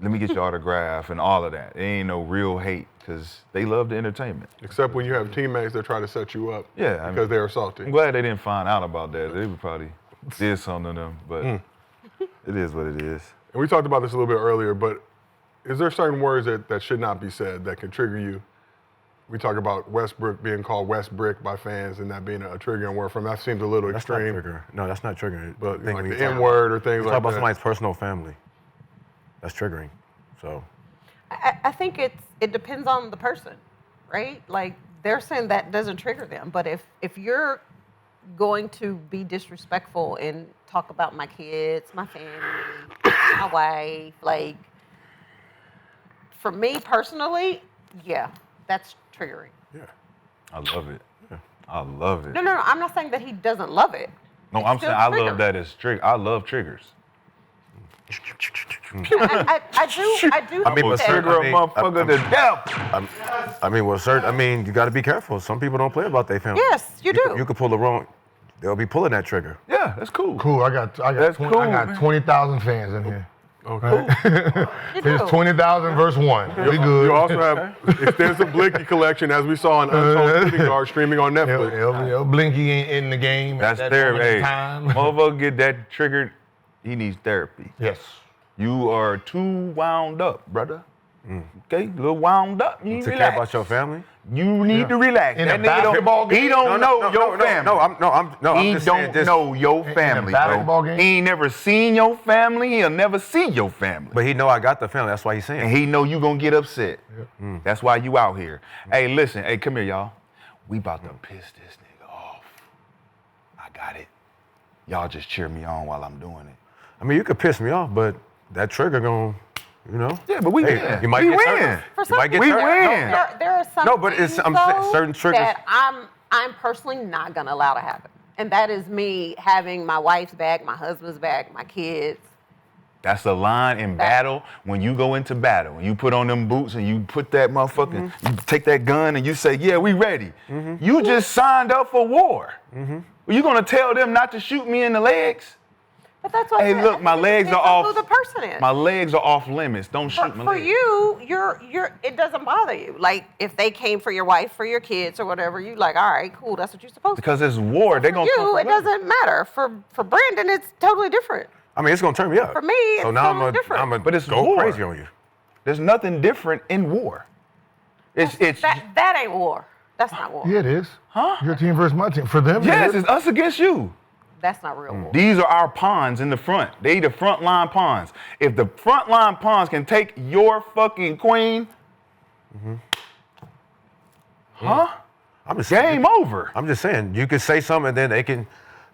[SPEAKER 7] let me get your autograph and all of that. It ain't no real hate because they love the entertainment.
[SPEAKER 1] Except when you have teammates that try to set you up
[SPEAKER 7] Yeah,
[SPEAKER 1] because they're salty.
[SPEAKER 7] I'm glad they didn't find out about that. They would probably did something to them, but
[SPEAKER 3] It is what it is.
[SPEAKER 1] And we talked about this a little bit earlier, but is there certain words that should not be said that can trigger you? We talk about Westbrook being called Westbrick by fans and that being a triggering word from that seems a little
[SPEAKER 6] That's
[SPEAKER 1] extreme.
[SPEAKER 6] not triggering. No, that's not triggering.
[SPEAKER 1] But
[SPEAKER 6] Thing
[SPEAKER 1] like
[SPEAKER 6] when
[SPEAKER 1] the
[SPEAKER 6] you talk
[SPEAKER 1] N-word or things
[SPEAKER 6] about,
[SPEAKER 1] like
[SPEAKER 6] talk about
[SPEAKER 1] that.
[SPEAKER 6] somebody's personal family. That's triggering. So
[SPEAKER 5] I think it depends on the person, right? Like, they're saying that doesn't trigger them, but if you're going to be disrespectful and talk about my kids, my family, my wife, like, for me personally, yeah, that's triggering.
[SPEAKER 6] yeah.
[SPEAKER 7] I love it. I love it.
[SPEAKER 5] No, I'm not saying that he doesn't love it.
[SPEAKER 7] No,
[SPEAKER 5] It's
[SPEAKER 7] I'm
[SPEAKER 5] still
[SPEAKER 7] saying I
[SPEAKER 5] triggering.
[SPEAKER 7] love that as trigger. I love triggers.
[SPEAKER 5] I do.
[SPEAKER 6] I mean,
[SPEAKER 5] think
[SPEAKER 6] but
[SPEAKER 5] that-
[SPEAKER 7] Trigger a motherfucker to death.
[SPEAKER 6] I mean, you got to be careful. Some people don't play about their family.
[SPEAKER 5] Yes, you do.
[SPEAKER 6] You could pull the wrong. They'll be pulling that trigger.
[SPEAKER 7] Yeah, that's cool.
[SPEAKER 2] Cool. I got
[SPEAKER 7] That's cool,
[SPEAKER 2] I got
[SPEAKER 7] man.
[SPEAKER 2] 20,000 fans in here.
[SPEAKER 1] Okay.
[SPEAKER 5] You do.
[SPEAKER 2] It's 20,000 versus 1. We good.
[SPEAKER 1] You also have extensive Blicky collection, as we saw in Untold Shooting Guard streaming on Netflix.
[SPEAKER 2] El Blinky ain't in the game.
[SPEAKER 7] That's
[SPEAKER 2] at that
[SPEAKER 7] therapy.
[SPEAKER 2] moment in
[SPEAKER 7] Hey,
[SPEAKER 2] time.
[SPEAKER 7] motherfucker get that triggered, he needs therapy.
[SPEAKER 2] Yes.
[SPEAKER 7] You are too wound up, brother. Okay, a little wound up. You need
[SPEAKER 6] To
[SPEAKER 7] to
[SPEAKER 6] care
[SPEAKER 7] relax.
[SPEAKER 6] about your family.
[SPEAKER 7] You need to relax.
[SPEAKER 2] In
[SPEAKER 7] That
[SPEAKER 2] a
[SPEAKER 7] nigga don't-
[SPEAKER 2] basketball game?
[SPEAKER 7] He don't know your family.
[SPEAKER 6] I'm
[SPEAKER 7] He
[SPEAKER 6] just
[SPEAKER 7] don't
[SPEAKER 6] saying this.
[SPEAKER 7] know your family,
[SPEAKER 2] basketball
[SPEAKER 7] bro.
[SPEAKER 2] game?
[SPEAKER 7] He ain't never seen your family. He'll never see your family.
[SPEAKER 6] But he know I got the family. That's why he's saying.
[SPEAKER 7] And he know you gonna get upset. That's why you out here. Hey, listen. Hey, come here, y'all. We about to piss this nigga off. I got it. Y'all just cheer me on while I'm doing it.
[SPEAKER 6] I mean, you could piss me off, but that trigger gon', you know.
[SPEAKER 7] Yeah, but we
[SPEAKER 6] Hey,
[SPEAKER 7] win.
[SPEAKER 6] you might
[SPEAKER 7] we
[SPEAKER 6] get
[SPEAKER 7] win.
[SPEAKER 6] turned.
[SPEAKER 5] For
[SPEAKER 6] You
[SPEAKER 5] some
[SPEAKER 6] might get
[SPEAKER 5] people,
[SPEAKER 7] turned. We win.
[SPEAKER 5] there are some
[SPEAKER 6] No, but it's-
[SPEAKER 5] things,
[SPEAKER 6] I'm saying
[SPEAKER 5] though,
[SPEAKER 6] certain triggers-
[SPEAKER 5] that I'm personally not gonna allow to happen, and that is me having my wife's back, my husband's back, my kids.
[SPEAKER 7] That's a line in battle. When you go into battle, when you put on them boots and you put that motherfucking, you take that gun and you say, yeah, we ready. You just signed up for war. Well, you gonna tell them not to shoot me in the legs?
[SPEAKER 5] But that's what.
[SPEAKER 7] Hey,
[SPEAKER 5] I said.
[SPEAKER 7] look,
[SPEAKER 5] I
[SPEAKER 7] my
[SPEAKER 5] think it
[SPEAKER 7] legs are
[SPEAKER 5] depends on
[SPEAKER 7] off.
[SPEAKER 5] Who the person is.
[SPEAKER 7] My legs are off limits. Don't shoot my
[SPEAKER 5] for
[SPEAKER 7] legs.
[SPEAKER 5] you, it doesn't bother you. Like, if they came for your wife, for your kids, or whatever, you like, all right, cool, that's what you're supposed to.
[SPEAKER 7] Because it's war. They're
[SPEAKER 5] For
[SPEAKER 7] gonna come
[SPEAKER 5] you,
[SPEAKER 7] for
[SPEAKER 5] it
[SPEAKER 7] me.
[SPEAKER 5] doesn't matter. For Brandon, it's totally different.
[SPEAKER 6] I mean, it's gonna turn me up.
[SPEAKER 5] For me, it's
[SPEAKER 6] so now
[SPEAKER 5] totally different.
[SPEAKER 6] I'm
[SPEAKER 7] But it's
[SPEAKER 6] go
[SPEAKER 7] war.
[SPEAKER 6] crazy on you.
[SPEAKER 7] There's nothing different in war. It's
[SPEAKER 5] That ain't war. That's not war.
[SPEAKER 2] Yeah, it is. Huh? Your team versus my team. For them,
[SPEAKER 7] yes,
[SPEAKER 2] it is.
[SPEAKER 7] it's us against you.
[SPEAKER 5] That's not real war.
[SPEAKER 7] These are our pawns in the front. They the front line pawns. If the front line pawns can take your fucking queen,
[SPEAKER 6] I'm just
[SPEAKER 7] game over.
[SPEAKER 6] I'm just saying, you can say something and then they can,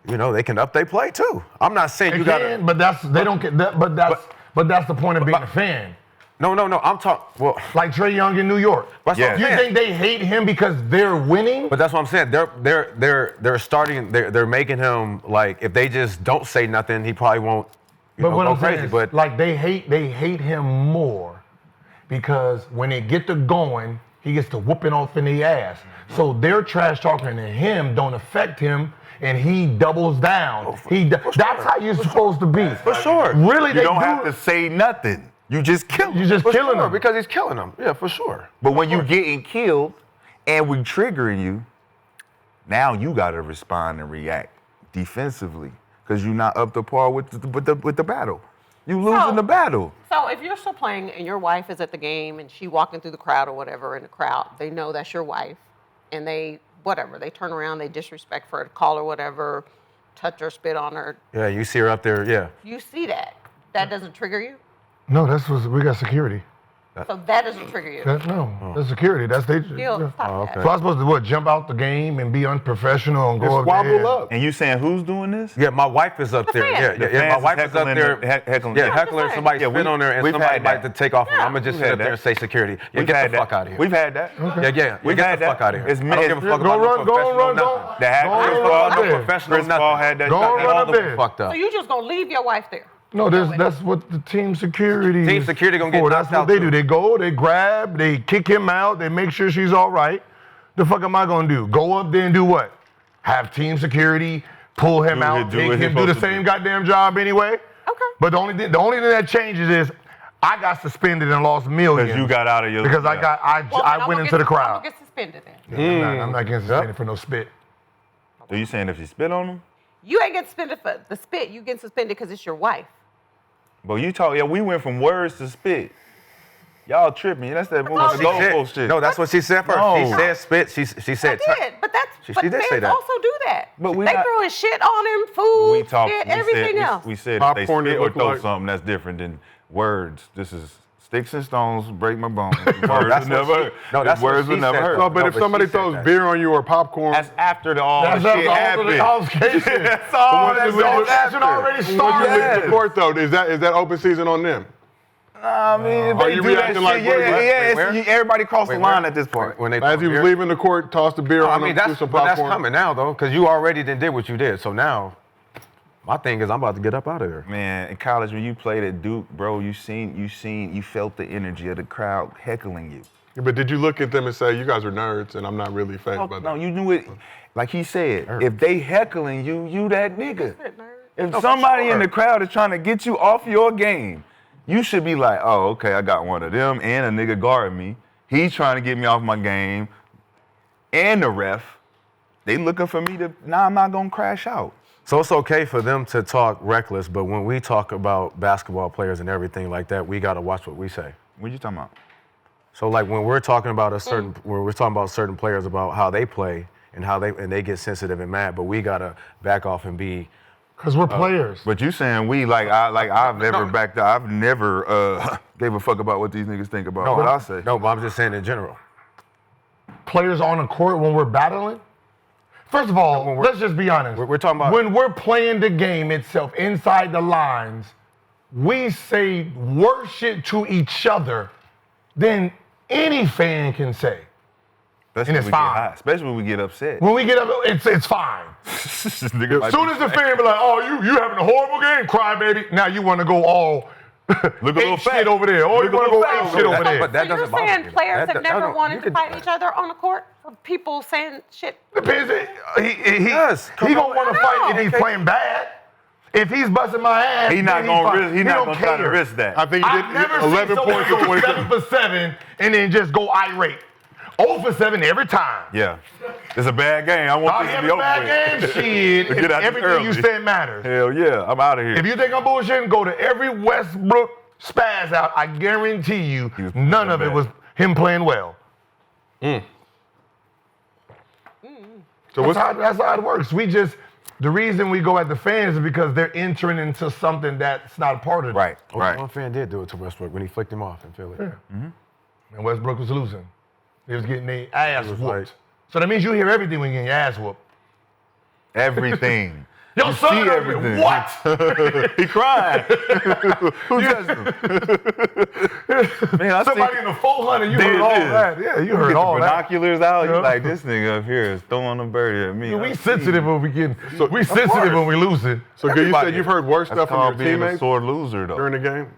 [SPEAKER 6] you know, they can up their play too. I'm not saying
[SPEAKER 2] They
[SPEAKER 6] you gotta.
[SPEAKER 2] can, but that's they don't get that. But that's the point of being a fan.
[SPEAKER 4] No. I'm talking. Well,
[SPEAKER 2] Like Trae Young in New York.
[SPEAKER 4] that's what I'm
[SPEAKER 2] You
[SPEAKER 4] saying.
[SPEAKER 2] think they hate him because they're winning?
[SPEAKER 4] But that's what I'm saying. They're starting. They're making him like if they just don't say nothing, he probably won't.
[SPEAKER 2] But what
[SPEAKER 4] go
[SPEAKER 2] I'm saying
[SPEAKER 4] crazy.
[SPEAKER 2] is,
[SPEAKER 4] But
[SPEAKER 2] like they hate him more because when they get to going, he gets to whooping off in the ass. So their trash talking to him don't affect him, and he doubles down. That's how you're supposed to be.
[SPEAKER 4] for sure,
[SPEAKER 2] Really,
[SPEAKER 7] You
[SPEAKER 2] they
[SPEAKER 7] don't
[SPEAKER 2] do.
[SPEAKER 7] have to say nothing. You just kill him.
[SPEAKER 2] You're just
[SPEAKER 4] for
[SPEAKER 2] killing
[SPEAKER 4] sure,
[SPEAKER 2] him.
[SPEAKER 4] because he's killing them. Yeah, for sure.
[SPEAKER 7] But when you getting killed and we triggering you, now you got to respond and react defensively because you're not up to par with the battle. You losing the battle.
[SPEAKER 5] So if you're still playing and your wife is at the game and she walking through the crowd or whatever in the crowd, they know that's your wife, and they turn around, they disrespect her, call her whatever, touch her, spit on her.
[SPEAKER 4] Yeah, you see her up there. Yeah.
[SPEAKER 5] You see that. That doesn't trigger you.
[SPEAKER 2] No, we got security.
[SPEAKER 5] So that doesn't trigger you.
[SPEAKER 2] That's security. That's they.
[SPEAKER 5] Still, stop that.
[SPEAKER 2] So I'm supposed to jump out the game and be unprofessional and go up there?
[SPEAKER 1] Squabble up.
[SPEAKER 7] And you saying who's doing this?
[SPEAKER 4] Yeah, my wife is up
[SPEAKER 5] The
[SPEAKER 4] there.
[SPEAKER 5] fans.
[SPEAKER 4] Yeah. My
[SPEAKER 7] fans
[SPEAKER 4] wife
[SPEAKER 7] is
[SPEAKER 4] is up
[SPEAKER 7] heckling
[SPEAKER 4] there.
[SPEAKER 7] heckling.
[SPEAKER 4] Yeah,
[SPEAKER 7] Yeah,
[SPEAKER 4] heckling.
[SPEAKER 5] just
[SPEAKER 4] Somebody
[SPEAKER 7] saying.
[SPEAKER 4] spit
[SPEAKER 7] Yeah,
[SPEAKER 4] on there, and
[SPEAKER 7] we've
[SPEAKER 4] somebody
[SPEAKER 7] had
[SPEAKER 4] like to
[SPEAKER 7] that.
[SPEAKER 4] take off.
[SPEAKER 5] Yeah.
[SPEAKER 4] I'm gonna just
[SPEAKER 7] We've
[SPEAKER 4] sit
[SPEAKER 7] had
[SPEAKER 4] up there
[SPEAKER 7] that.
[SPEAKER 4] and say security. Yeah,
[SPEAKER 7] We've
[SPEAKER 4] get
[SPEAKER 7] had
[SPEAKER 4] the fuck
[SPEAKER 7] that.
[SPEAKER 4] out of here.
[SPEAKER 7] We've had that.
[SPEAKER 4] Yeah.
[SPEAKER 7] We've
[SPEAKER 4] Get
[SPEAKER 7] had
[SPEAKER 4] the
[SPEAKER 7] that.
[SPEAKER 4] fuck out of here.
[SPEAKER 7] It's
[SPEAKER 4] I don't give a fuck
[SPEAKER 2] Go
[SPEAKER 4] about no
[SPEAKER 2] run, go
[SPEAKER 4] professional
[SPEAKER 2] run, go.
[SPEAKER 4] nothing.
[SPEAKER 7] That
[SPEAKER 2] Go
[SPEAKER 7] Chris
[SPEAKER 2] run
[SPEAKER 7] Paul,
[SPEAKER 2] up there.
[SPEAKER 4] professional
[SPEAKER 7] Chris Paul
[SPEAKER 4] nothing.
[SPEAKER 7] had that.
[SPEAKER 2] Go
[SPEAKER 7] shot.
[SPEAKER 2] run
[SPEAKER 4] All
[SPEAKER 2] up
[SPEAKER 4] the
[SPEAKER 2] there.
[SPEAKER 4] fucked up.
[SPEAKER 5] So you just gonna leave your wife there?
[SPEAKER 2] No, that's what the team security.
[SPEAKER 4] Team
[SPEAKER 2] is
[SPEAKER 4] security gonna get
[SPEAKER 2] for.
[SPEAKER 4] knocked
[SPEAKER 2] That's what
[SPEAKER 4] out
[SPEAKER 2] they
[SPEAKER 4] too.
[SPEAKER 2] do. They go, they grab, they kick him out, they make sure she's all right. The fuck am I gonna do? Go up there and do what? Have team security pull him out,
[SPEAKER 7] do
[SPEAKER 2] take
[SPEAKER 7] what he's
[SPEAKER 2] him do the
[SPEAKER 7] supposed to
[SPEAKER 2] same
[SPEAKER 7] do.
[SPEAKER 2] goddamn job anyway?
[SPEAKER 5] Okay.
[SPEAKER 2] But the only thing that changes is I got suspended and lost millions.
[SPEAKER 7] Because you got out of your.
[SPEAKER 2] because I
[SPEAKER 5] Well,
[SPEAKER 2] went into the
[SPEAKER 5] I'm
[SPEAKER 2] crowd.
[SPEAKER 5] gonna get suspended then.
[SPEAKER 2] I'm not getting suspended for no spit.
[SPEAKER 7] So you saying if you spit on him?
[SPEAKER 5] You ain't get suspended for the spit. You get suspended because it's your wife.
[SPEAKER 7] But you talk. Yeah, we went from words to spit. Y'all tripping. That's that
[SPEAKER 5] all
[SPEAKER 7] moving
[SPEAKER 5] she
[SPEAKER 7] goalpost shit.
[SPEAKER 4] No, that's what she said first.
[SPEAKER 7] No.
[SPEAKER 4] She said spit. She said.
[SPEAKER 5] I did, but
[SPEAKER 4] She
[SPEAKER 5] but
[SPEAKER 4] did
[SPEAKER 5] fans
[SPEAKER 4] say that.
[SPEAKER 5] also do that.
[SPEAKER 7] But we
[SPEAKER 5] they
[SPEAKER 7] not-
[SPEAKER 5] throwing shit on him, food,
[SPEAKER 7] We talked.
[SPEAKER 5] shit,
[SPEAKER 7] We
[SPEAKER 5] everything
[SPEAKER 7] said,
[SPEAKER 5] else.
[SPEAKER 7] We said if
[SPEAKER 1] Popcorn
[SPEAKER 7] they
[SPEAKER 1] it
[SPEAKER 7] spit or
[SPEAKER 1] look
[SPEAKER 7] throw
[SPEAKER 1] like-
[SPEAKER 7] something that's different than words. This is sticks and stones break my bones.
[SPEAKER 4] that's
[SPEAKER 7] Words
[SPEAKER 4] what
[SPEAKER 7] will never.
[SPEAKER 4] she- no, that's what
[SPEAKER 7] words will
[SPEAKER 4] she
[SPEAKER 7] never
[SPEAKER 4] said,
[SPEAKER 7] hurt.
[SPEAKER 4] though.
[SPEAKER 1] No, but
[SPEAKER 4] No,
[SPEAKER 1] if
[SPEAKER 4] but
[SPEAKER 1] somebody
[SPEAKER 4] she said
[SPEAKER 1] throws
[SPEAKER 4] that.
[SPEAKER 1] beer on you or popcorn,
[SPEAKER 7] That's after all the
[SPEAKER 2] That's
[SPEAKER 7] shit
[SPEAKER 2] all the
[SPEAKER 7] happened.
[SPEAKER 2] altercation.
[SPEAKER 7] That's all.
[SPEAKER 1] But
[SPEAKER 7] That's
[SPEAKER 1] once you
[SPEAKER 7] all
[SPEAKER 1] leave-
[SPEAKER 2] That should already
[SPEAKER 1] when you
[SPEAKER 2] started.
[SPEAKER 1] leave the court though, is that open season on them?
[SPEAKER 7] I mean, if
[SPEAKER 1] Are
[SPEAKER 7] they
[SPEAKER 1] you
[SPEAKER 7] do that
[SPEAKER 1] reacting
[SPEAKER 7] shit,
[SPEAKER 1] like
[SPEAKER 7] yeah,
[SPEAKER 1] where-
[SPEAKER 7] yeah.
[SPEAKER 4] where?
[SPEAKER 7] Everybody crossed the line at this point.
[SPEAKER 4] When they
[SPEAKER 1] As he was leaving the court, tossed the beer
[SPEAKER 4] I
[SPEAKER 1] on
[SPEAKER 4] mean,
[SPEAKER 1] him, threw
[SPEAKER 4] that's
[SPEAKER 1] some
[SPEAKER 4] but that's
[SPEAKER 1] popcorn.
[SPEAKER 4] coming now though, because you already did what you did. So now, my thing is, I'm about to get up out of there.
[SPEAKER 7] Man, in college when you played at Duke, bro, you felt the energy of the crowd heckling you.
[SPEAKER 1] Yeah, but did you look at them and say, "You guys are nerds," and I'm not really fazed by that?
[SPEAKER 7] No, you knew it. Like he said, if they heckling you, you that nigga. If
[SPEAKER 4] for
[SPEAKER 7] somebody in
[SPEAKER 4] sure.
[SPEAKER 7] the crowd is trying to get you off your game, you should be like, oh, okay, I got one of them and a nigga guarding me. He's trying to get me off my game. And the ref, they looking for me to, I'm not gonna crash out.
[SPEAKER 4] So it's okay for them to talk reckless, but when we talk about basketball players and everything like that, we gotta watch what we say.
[SPEAKER 7] What you talking about?
[SPEAKER 4] So like when we're talking about certain players about how they play and how they get sensitive and mad, but we gotta back off and be.
[SPEAKER 2] Because we're players.
[SPEAKER 7] But you saying I've never backed up. I've never gave a fuck about what these niggas think about what I say.
[SPEAKER 4] No, but I'm just saying in general.
[SPEAKER 2] Players on the court when we're battling? First of all, let's just be honest.
[SPEAKER 4] We're talking about-
[SPEAKER 2] when we're playing the game itself inside the lines, we say worse shit to each other than any fan can say.
[SPEAKER 7] Especially
[SPEAKER 2] it's
[SPEAKER 7] when we get
[SPEAKER 2] fine.
[SPEAKER 7] hot. Especially when we get upset.
[SPEAKER 2] When we get up, it's fine.
[SPEAKER 7] This nigga might
[SPEAKER 2] As soon
[SPEAKER 7] be
[SPEAKER 2] as the fan be like, "Oh, you having a horrible game, cry baby." Now you want to go all
[SPEAKER 7] Look a little
[SPEAKER 2] ape
[SPEAKER 7] fat.
[SPEAKER 2] shit over there. Oh, you
[SPEAKER 7] Look a
[SPEAKER 2] want to
[SPEAKER 7] little
[SPEAKER 2] go
[SPEAKER 7] fat
[SPEAKER 2] ape shit
[SPEAKER 7] over
[SPEAKER 2] over
[SPEAKER 7] there.
[SPEAKER 2] there.
[SPEAKER 4] But that
[SPEAKER 5] So you're
[SPEAKER 4] doesn't bother
[SPEAKER 5] saying
[SPEAKER 4] me.
[SPEAKER 5] players
[SPEAKER 4] That-
[SPEAKER 5] have
[SPEAKER 4] that-
[SPEAKER 5] never
[SPEAKER 4] no,
[SPEAKER 5] wanted
[SPEAKER 4] you
[SPEAKER 5] to
[SPEAKER 4] can-
[SPEAKER 5] fight each other on the court? For people saying shit?
[SPEAKER 2] Depends. He
[SPEAKER 4] Yes, come
[SPEAKER 2] gonna
[SPEAKER 4] on.
[SPEAKER 2] want to fight if he's playing bad. If he's busting my ass,
[SPEAKER 7] He not
[SPEAKER 2] then
[SPEAKER 7] gonna
[SPEAKER 2] fine.
[SPEAKER 7] risk. He not
[SPEAKER 2] don't
[SPEAKER 7] gonna try to
[SPEAKER 2] care.
[SPEAKER 7] risk that.
[SPEAKER 1] I think he
[SPEAKER 2] I've
[SPEAKER 1] did
[SPEAKER 2] never
[SPEAKER 1] 11
[SPEAKER 2] seen
[SPEAKER 1] points
[SPEAKER 2] someone
[SPEAKER 1] in
[SPEAKER 2] go
[SPEAKER 1] 27.
[SPEAKER 2] 7 for 7 and then just go irate. 0 for 7 every time.
[SPEAKER 7] Yeah, it's a bad game. I want
[SPEAKER 2] Out
[SPEAKER 7] this to
[SPEAKER 2] here
[SPEAKER 7] be
[SPEAKER 2] in
[SPEAKER 7] over
[SPEAKER 2] bad
[SPEAKER 7] with.
[SPEAKER 2] game, shit.
[SPEAKER 7] Get out
[SPEAKER 2] Everything
[SPEAKER 7] early.
[SPEAKER 2] you said matters.
[SPEAKER 7] Hell yeah, I'm out of here.
[SPEAKER 2] If you think I'm bullshitting, go to every Westbrook spaz out. I guarantee you,
[SPEAKER 7] was
[SPEAKER 2] none of it
[SPEAKER 7] bad.
[SPEAKER 2] was him playing well.
[SPEAKER 1] So what's
[SPEAKER 2] That's how it works. The reason we go at the fans is because they're entering into something that's not a part of it.
[SPEAKER 7] right,
[SPEAKER 4] One
[SPEAKER 7] right.
[SPEAKER 4] fan did do it to Westbrook when he flicked him off in Philly.
[SPEAKER 2] And Westbrook was losing. They was getting their ass
[SPEAKER 4] was
[SPEAKER 2] whooped.
[SPEAKER 4] like-
[SPEAKER 2] So that means you hear everything when you get your ass whooped.
[SPEAKER 7] Everything.
[SPEAKER 2] Your son
[SPEAKER 7] see
[SPEAKER 2] hurt me.
[SPEAKER 7] everything.
[SPEAKER 2] What?
[SPEAKER 7] He crying. Who touched him? Man, I
[SPEAKER 2] Somebody
[SPEAKER 7] see,
[SPEAKER 2] in the 400, you
[SPEAKER 7] Did
[SPEAKER 2] heard all
[SPEAKER 7] this.
[SPEAKER 2] that. Yeah, you
[SPEAKER 7] you
[SPEAKER 2] heard
[SPEAKER 7] get the
[SPEAKER 2] all that.
[SPEAKER 7] binoculars out.
[SPEAKER 2] Yeah.
[SPEAKER 7] You like, this nigga up here is throwing a birdie at me.
[SPEAKER 2] Yeah,
[SPEAKER 7] I
[SPEAKER 2] we
[SPEAKER 7] see.
[SPEAKER 2] sensitive when we get.
[SPEAKER 1] So-
[SPEAKER 2] we
[SPEAKER 1] Of
[SPEAKER 2] sensitive when we losing.
[SPEAKER 1] So, Gil, you
[SPEAKER 2] Everybody
[SPEAKER 1] said you've heard worse
[SPEAKER 7] That's
[SPEAKER 1] stuff from
[SPEAKER 7] called
[SPEAKER 1] your
[SPEAKER 7] being a
[SPEAKER 1] teammates
[SPEAKER 7] sore loser, though.
[SPEAKER 1] during the game?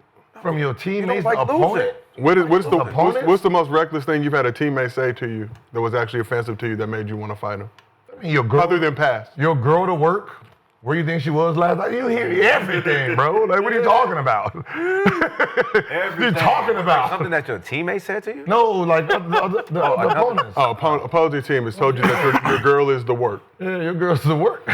[SPEAKER 2] from your teammates,
[SPEAKER 4] like
[SPEAKER 2] the opponent.
[SPEAKER 4] losing.
[SPEAKER 1] What's the most reckless thing you've had a teammate say to you that was actually offensive to you that made you want to fight him?
[SPEAKER 2] I mean, your girl,
[SPEAKER 1] Other than past.
[SPEAKER 2] your girl to work. Where you think she was last night? You hear everything, bro. Like, what are you talking about? What are you talking about?
[SPEAKER 4] Something that your teammate said to you?
[SPEAKER 2] No, like the opponents.
[SPEAKER 1] Oh, opposing team has told you that your girl is the work.
[SPEAKER 2] Yeah, your girl's to work.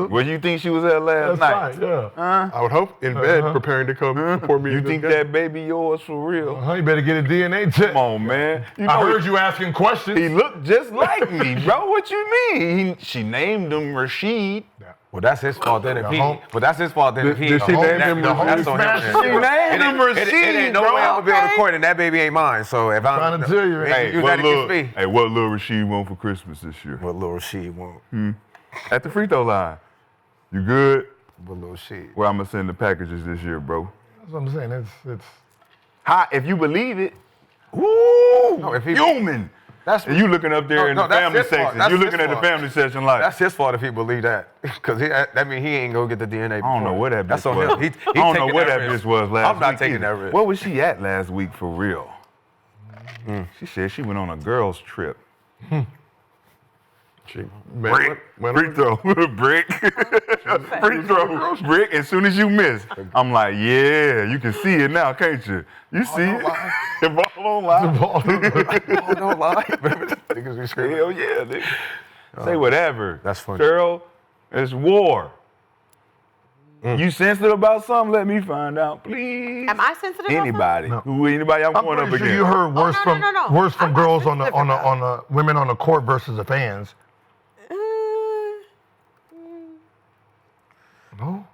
[SPEAKER 7] Where you think she was at last
[SPEAKER 2] That's
[SPEAKER 7] night?
[SPEAKER 2] right, yeah.
[SPEAKER 1] I would hope in bed preparing to come support me.
[SPEAKER 7] You
[SPEAKER 1] in this
[SPEAKER 7] think
[SPEAKER 1] game.
[SPEAKER 7] that baby yours for real?
[SPEAKER 2] You better get a DNA test.
[SPEAKER 7] Come on, man. You
[SPEAKER 2] I
[SPEAKER 7] know
[SPEAKER 2] heard you asking questions.
[SPEAKER 7] he looked just like me, bro. What you mean? She named him Rashid.
[SPEAKER 4] Well, that's his fault then if he.
[SPEAKER 2] home-
[SPEAKER 4] But that's his fault then if he.
[SPEAKER 1] Did she name him
[SPEAKER 4] That's on him.
[SPEAKER 2] Rashid?
[SPEAKER 4] then.
[SPEAKER 2] She
[SPEAKER 7] named
[SPEAKER 4] It
[SPEAKER 7] him
[SPEAKER 4] ain't-
[SPEAKER 7] Rashid,
[SPEAKER 4] It ain't no
[SPEAKER 7] bro.
[SPEAKER 4] way I'm gonna be on the court and that baby ain't mine. So if I'm
[SPEAKER 2] Trying to tell you,
[SPEAKER 4] ain't use that against me.
[SPEAKER 7] Hey, what little Rashid want for Christmas this year?
[SPEAKER 4] What little she won't.
[SPEAKER 7] At the free throw line. You good?
[SPEAKER 4] What little she.
[SPEAKER 7] Where I'm gonna send the packages this year, bro.
[SPEAKER 2] That's what I'm saying. It's
[SPEAKER 7] Hi, if you believe it. Woo!
[SPEAKER 4] No, if he-
[SPEAKER 7] human.
[SPEAKER 4] That's
[SPEAKER 7] And you looking up there in
[SPEAKER 4] No,
[SPEAKER 7] the
[SPEAKER 4] that's
[SPEAKER 7] family
[SPEAKER 4] his fault.
[SPEAKER 7] section.
[SPEAKER 4] That's
[SPEAKER 7] You
[SPEAKER 4] his
[SPEAKER 7] looking at the
[SPEAKER 4] fault.
[SPEAKER 7] family section like,
[SPEAKER 4] That's his fault if he believe that, because that mean he ain't gonna get the DNA.
[SPEAKER 7] I don't know what that bitch
[SPEAKER 4] That's on
[SPEAKER 7] was.
[SPEAKER 4] him. He
[SPEAKER 7] I don't know
[SPEAKER 4] taking
[SPEAKER 7] what that
[SPEAKER 4] risk.
[SPEAKER 7] bitch was last week.
[SPEAKER 4] I'm not taking
[SPEAKER 7] either.
[SPEAKER 4] that risk.
[SPEAKER 7] Where was she at last week for real? She said she went on a girls' trip. Brick, free throw, brick, free throw, brick. As soon as you miss, I'm like, yeah, you can see it now, can't you? You see it? The ball don't lie.
[SPEAKER 4] Oh, don't lie. Niggas be screaming.
[SPEAKER 7] Hell yeah, nigga. Say whatever.
[SPEAKER 4] That's funny.
[SPEAKER 7] Girl, it's war. You sensitive about something? Let me find out, please.
[SPEAKER 5] Am I sensitive? about
[SPEAKER 7] Anybody? Anybody I'm
[SPEAKER 2] I'm
[SPEAKER 7] going up
[SPEAKER 2] pretty sure
[SPEAKER 7] against?
[SPEAKER 2] you heard worse
[SPEAKER 5] no,
[SPEAKER 2] from
[SPEAKER 5] no, no.
[SPEAKER 2] worse from
[SPEAKER 5] I'm not
[SPEAKER 2] girls on
[SPEAKER 5] sensitive
[SPEAKER 2] the women on the court versus the fans.
[SPEAKER 5] something?
[SPEAKER 2] No.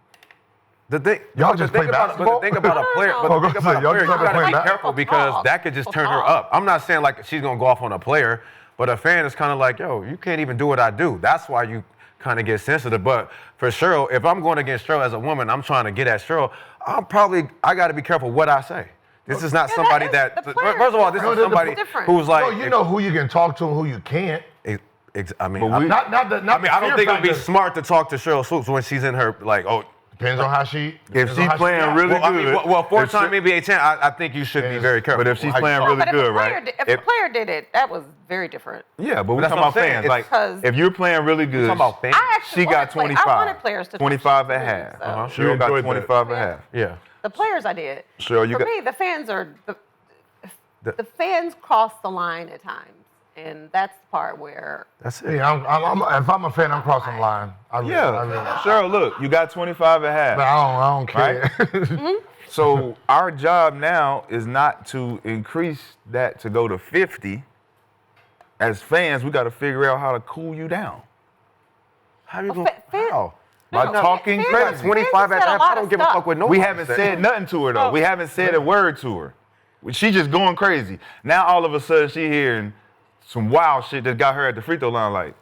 [SPEAKER 4] The thing,
[SPEAKER 2] Y'all
[SPEAKER 4] but the
[SPEAKER 2] just
[SPEAKER 4] thing
[SPEAKER 2] play
[SPEAKER 4] about,
[SPEAKER 2] basketball?
[SPEAKER 4] But the thing about a player,
[SPEAKER 5] No.
[SPEAKER 4] but
[SPEAKER 2] Oh,
[SPEAKER 4] the
[SPEAKER 2] go
[SPEAKER 4] thing
[SPEAKER 2] say,
[SPEAKER 4] about a
[SPEAKER 2] y'all
[SPEAKER 4] player,
[SPEAKER 2] just
[SPEAKER 4] you gotta
[SPEAKER 2] play
[SPEAKER 4] be
[SPEAKER 2] basketball?
[SPEAKER 4] careful because that could just turn her up. I'm not saying like she's gonna go off on a player, but a fan is kind of like, yo, you can't even do what I do. That's why you kind of get sensitive. But for Cheryl, if I'm going against Cheryl as a woman, I'm trying to get at Cheryl. I got to be careful what I say. This is not
[SPEAKER 5] Yeah,
[SPEAKER 4] somebody
[SPEAKER 5] that
[SPEAKER 4] that.
[SPEAKER 5] is the player.
[SPEAKER 4] First of all, this
[SPEAKER 2] No,
[SPEAKER 4] is
[SPEAKER 2] the-
[SPEAKER 4] somebody
[SPEAKER 5] different.
[SPEAKER 4] who's like.
[SPEAKER 2] No, you know who you can talk to and who you can't.
[SPEAKER 4] I mean,
[SPEAKER 7] But we-
[SPEAKER 2] Not
[SPEAKER 4] I don't think it would be smart to talk to Cheryl Swoops when she's in her like, oh.
[SPEAKER 2] Depends on how she.
[SPEAKER 7] If
[SPEAKER 2] depends on
[SPEAKER 7] she's
[SPEAKER 2] how
[SPEAKER 7] playing
[SPEAKER 2] act.
[SPEAKER 7] really
[SPEAKER 4] Well, I mean,
[SPEAKER 7] good.
[SPEAKER 4] well,
[SPEAKER 7] if she-
[SPEAKER 4] four-time NBA champ, I think you should be very careful.
[SPEAKER 7] But if she's
[SPEAKER 2] How you
[SPEAKER 7] playing
[SPEAKER 2] talk.
[SPEAKER 7] really
[SPEAKER 5] But if
[SPEAKER 7] good,
[SPEAKER 5] a player,
[SPEAKER 7] right?
[SPEAKER 5] if a player did it, that was very different.
[SPEAKER 7] Yeah, but we're
[SPEAKER 4] that's
[SPEAKER 7] talking
[SPEAKER 4] what
[SPEAKER 7] about
[SPEAKER 4] I'm saying.
[SPEAKER 7] fans.
[SPEAKER 4] It's
[SPEAKER 7] Like,
[SPEAKER 5] because-
[SPEAKER 7] if you're playing really good,
[SPEAKER 4] talking about fans.
[SPEAKER 5] I actually
[SPEAKER 7] she got
[SPEAKER 5] wanted
[SPEAKER 7] 25.
[SPEAKER 5] I wanted players to
[SPEAKER 7] 25
[SPEAKER 5] touch
[SPEAKER 7] at
[SPEAKER 5] the
[SPEAKER 7] half.
[SPEAKER 5] screen, so.
[SPEAKER 1] You
[SPEAKER 7] Cheryl got
[SPEAKER 1] enjoyed that.
[SPEAKER 7] 25 at half.
[SPEAKER 4] Yeah.
[SPEAKER 5] The players I did.
[SPEAKER 7] Cheryl, you
[SPEAKER 5] For
[SPEAKER 7] got.
[SPEAKER 5] me, the fans are the fans cross the line at times, and that's the part where
[SPEAKER 4] That's it.
[SPEAKER 2] Yeah, if I'm a fan, I'm crossing the line. I really,
[SPEAKER 7] Yeah, Cheryl, look, you got 25 at
[SPEAKER 2] But
[SPEAKER 7] half.
[SPEAKER 2] I don't care.
[SPEAKER 7] So our job now is not to increase that to go to 50. As fans, we got to figure out how to cool you down.
[SPEAKER 4] How you
[SPEAKER 5] Well,
[SPEAKER 4] going?
[SPEAKER 5] fan-
[SPEAKER 4] How?
[SPEAKER 7] By
[SPEAKER 5] No,
[SPEAKER 7] talking
[SPEAKER 5] fans-
[SPEAKER 7] crazy.
[SPEAKER 5] fans
[SPEAKER 4] 25
[SPEAKER 5] have
[SPEAKER 4] at
[SPEAKER 5] said a
[SPEAKER 4] half.
[SPEAKER 5] lot
[SPEAKER 4] I don't
[SPEAKER 5] of
[SPEAKER 4] give a
[SPEAKER 5] stuff.
[SPEAKER 4] fuck what no
[SPEAKER 7] We
[SPEAKER 4] one
[SPEAKER 7] haven't
[SPEAKER 4] said.
[SPEAKER 7] said nothing to her though. We haven't said a word to her. She just going crazy. Now all of a sudden she hearing some wild shit that got her at the free throw line. Like,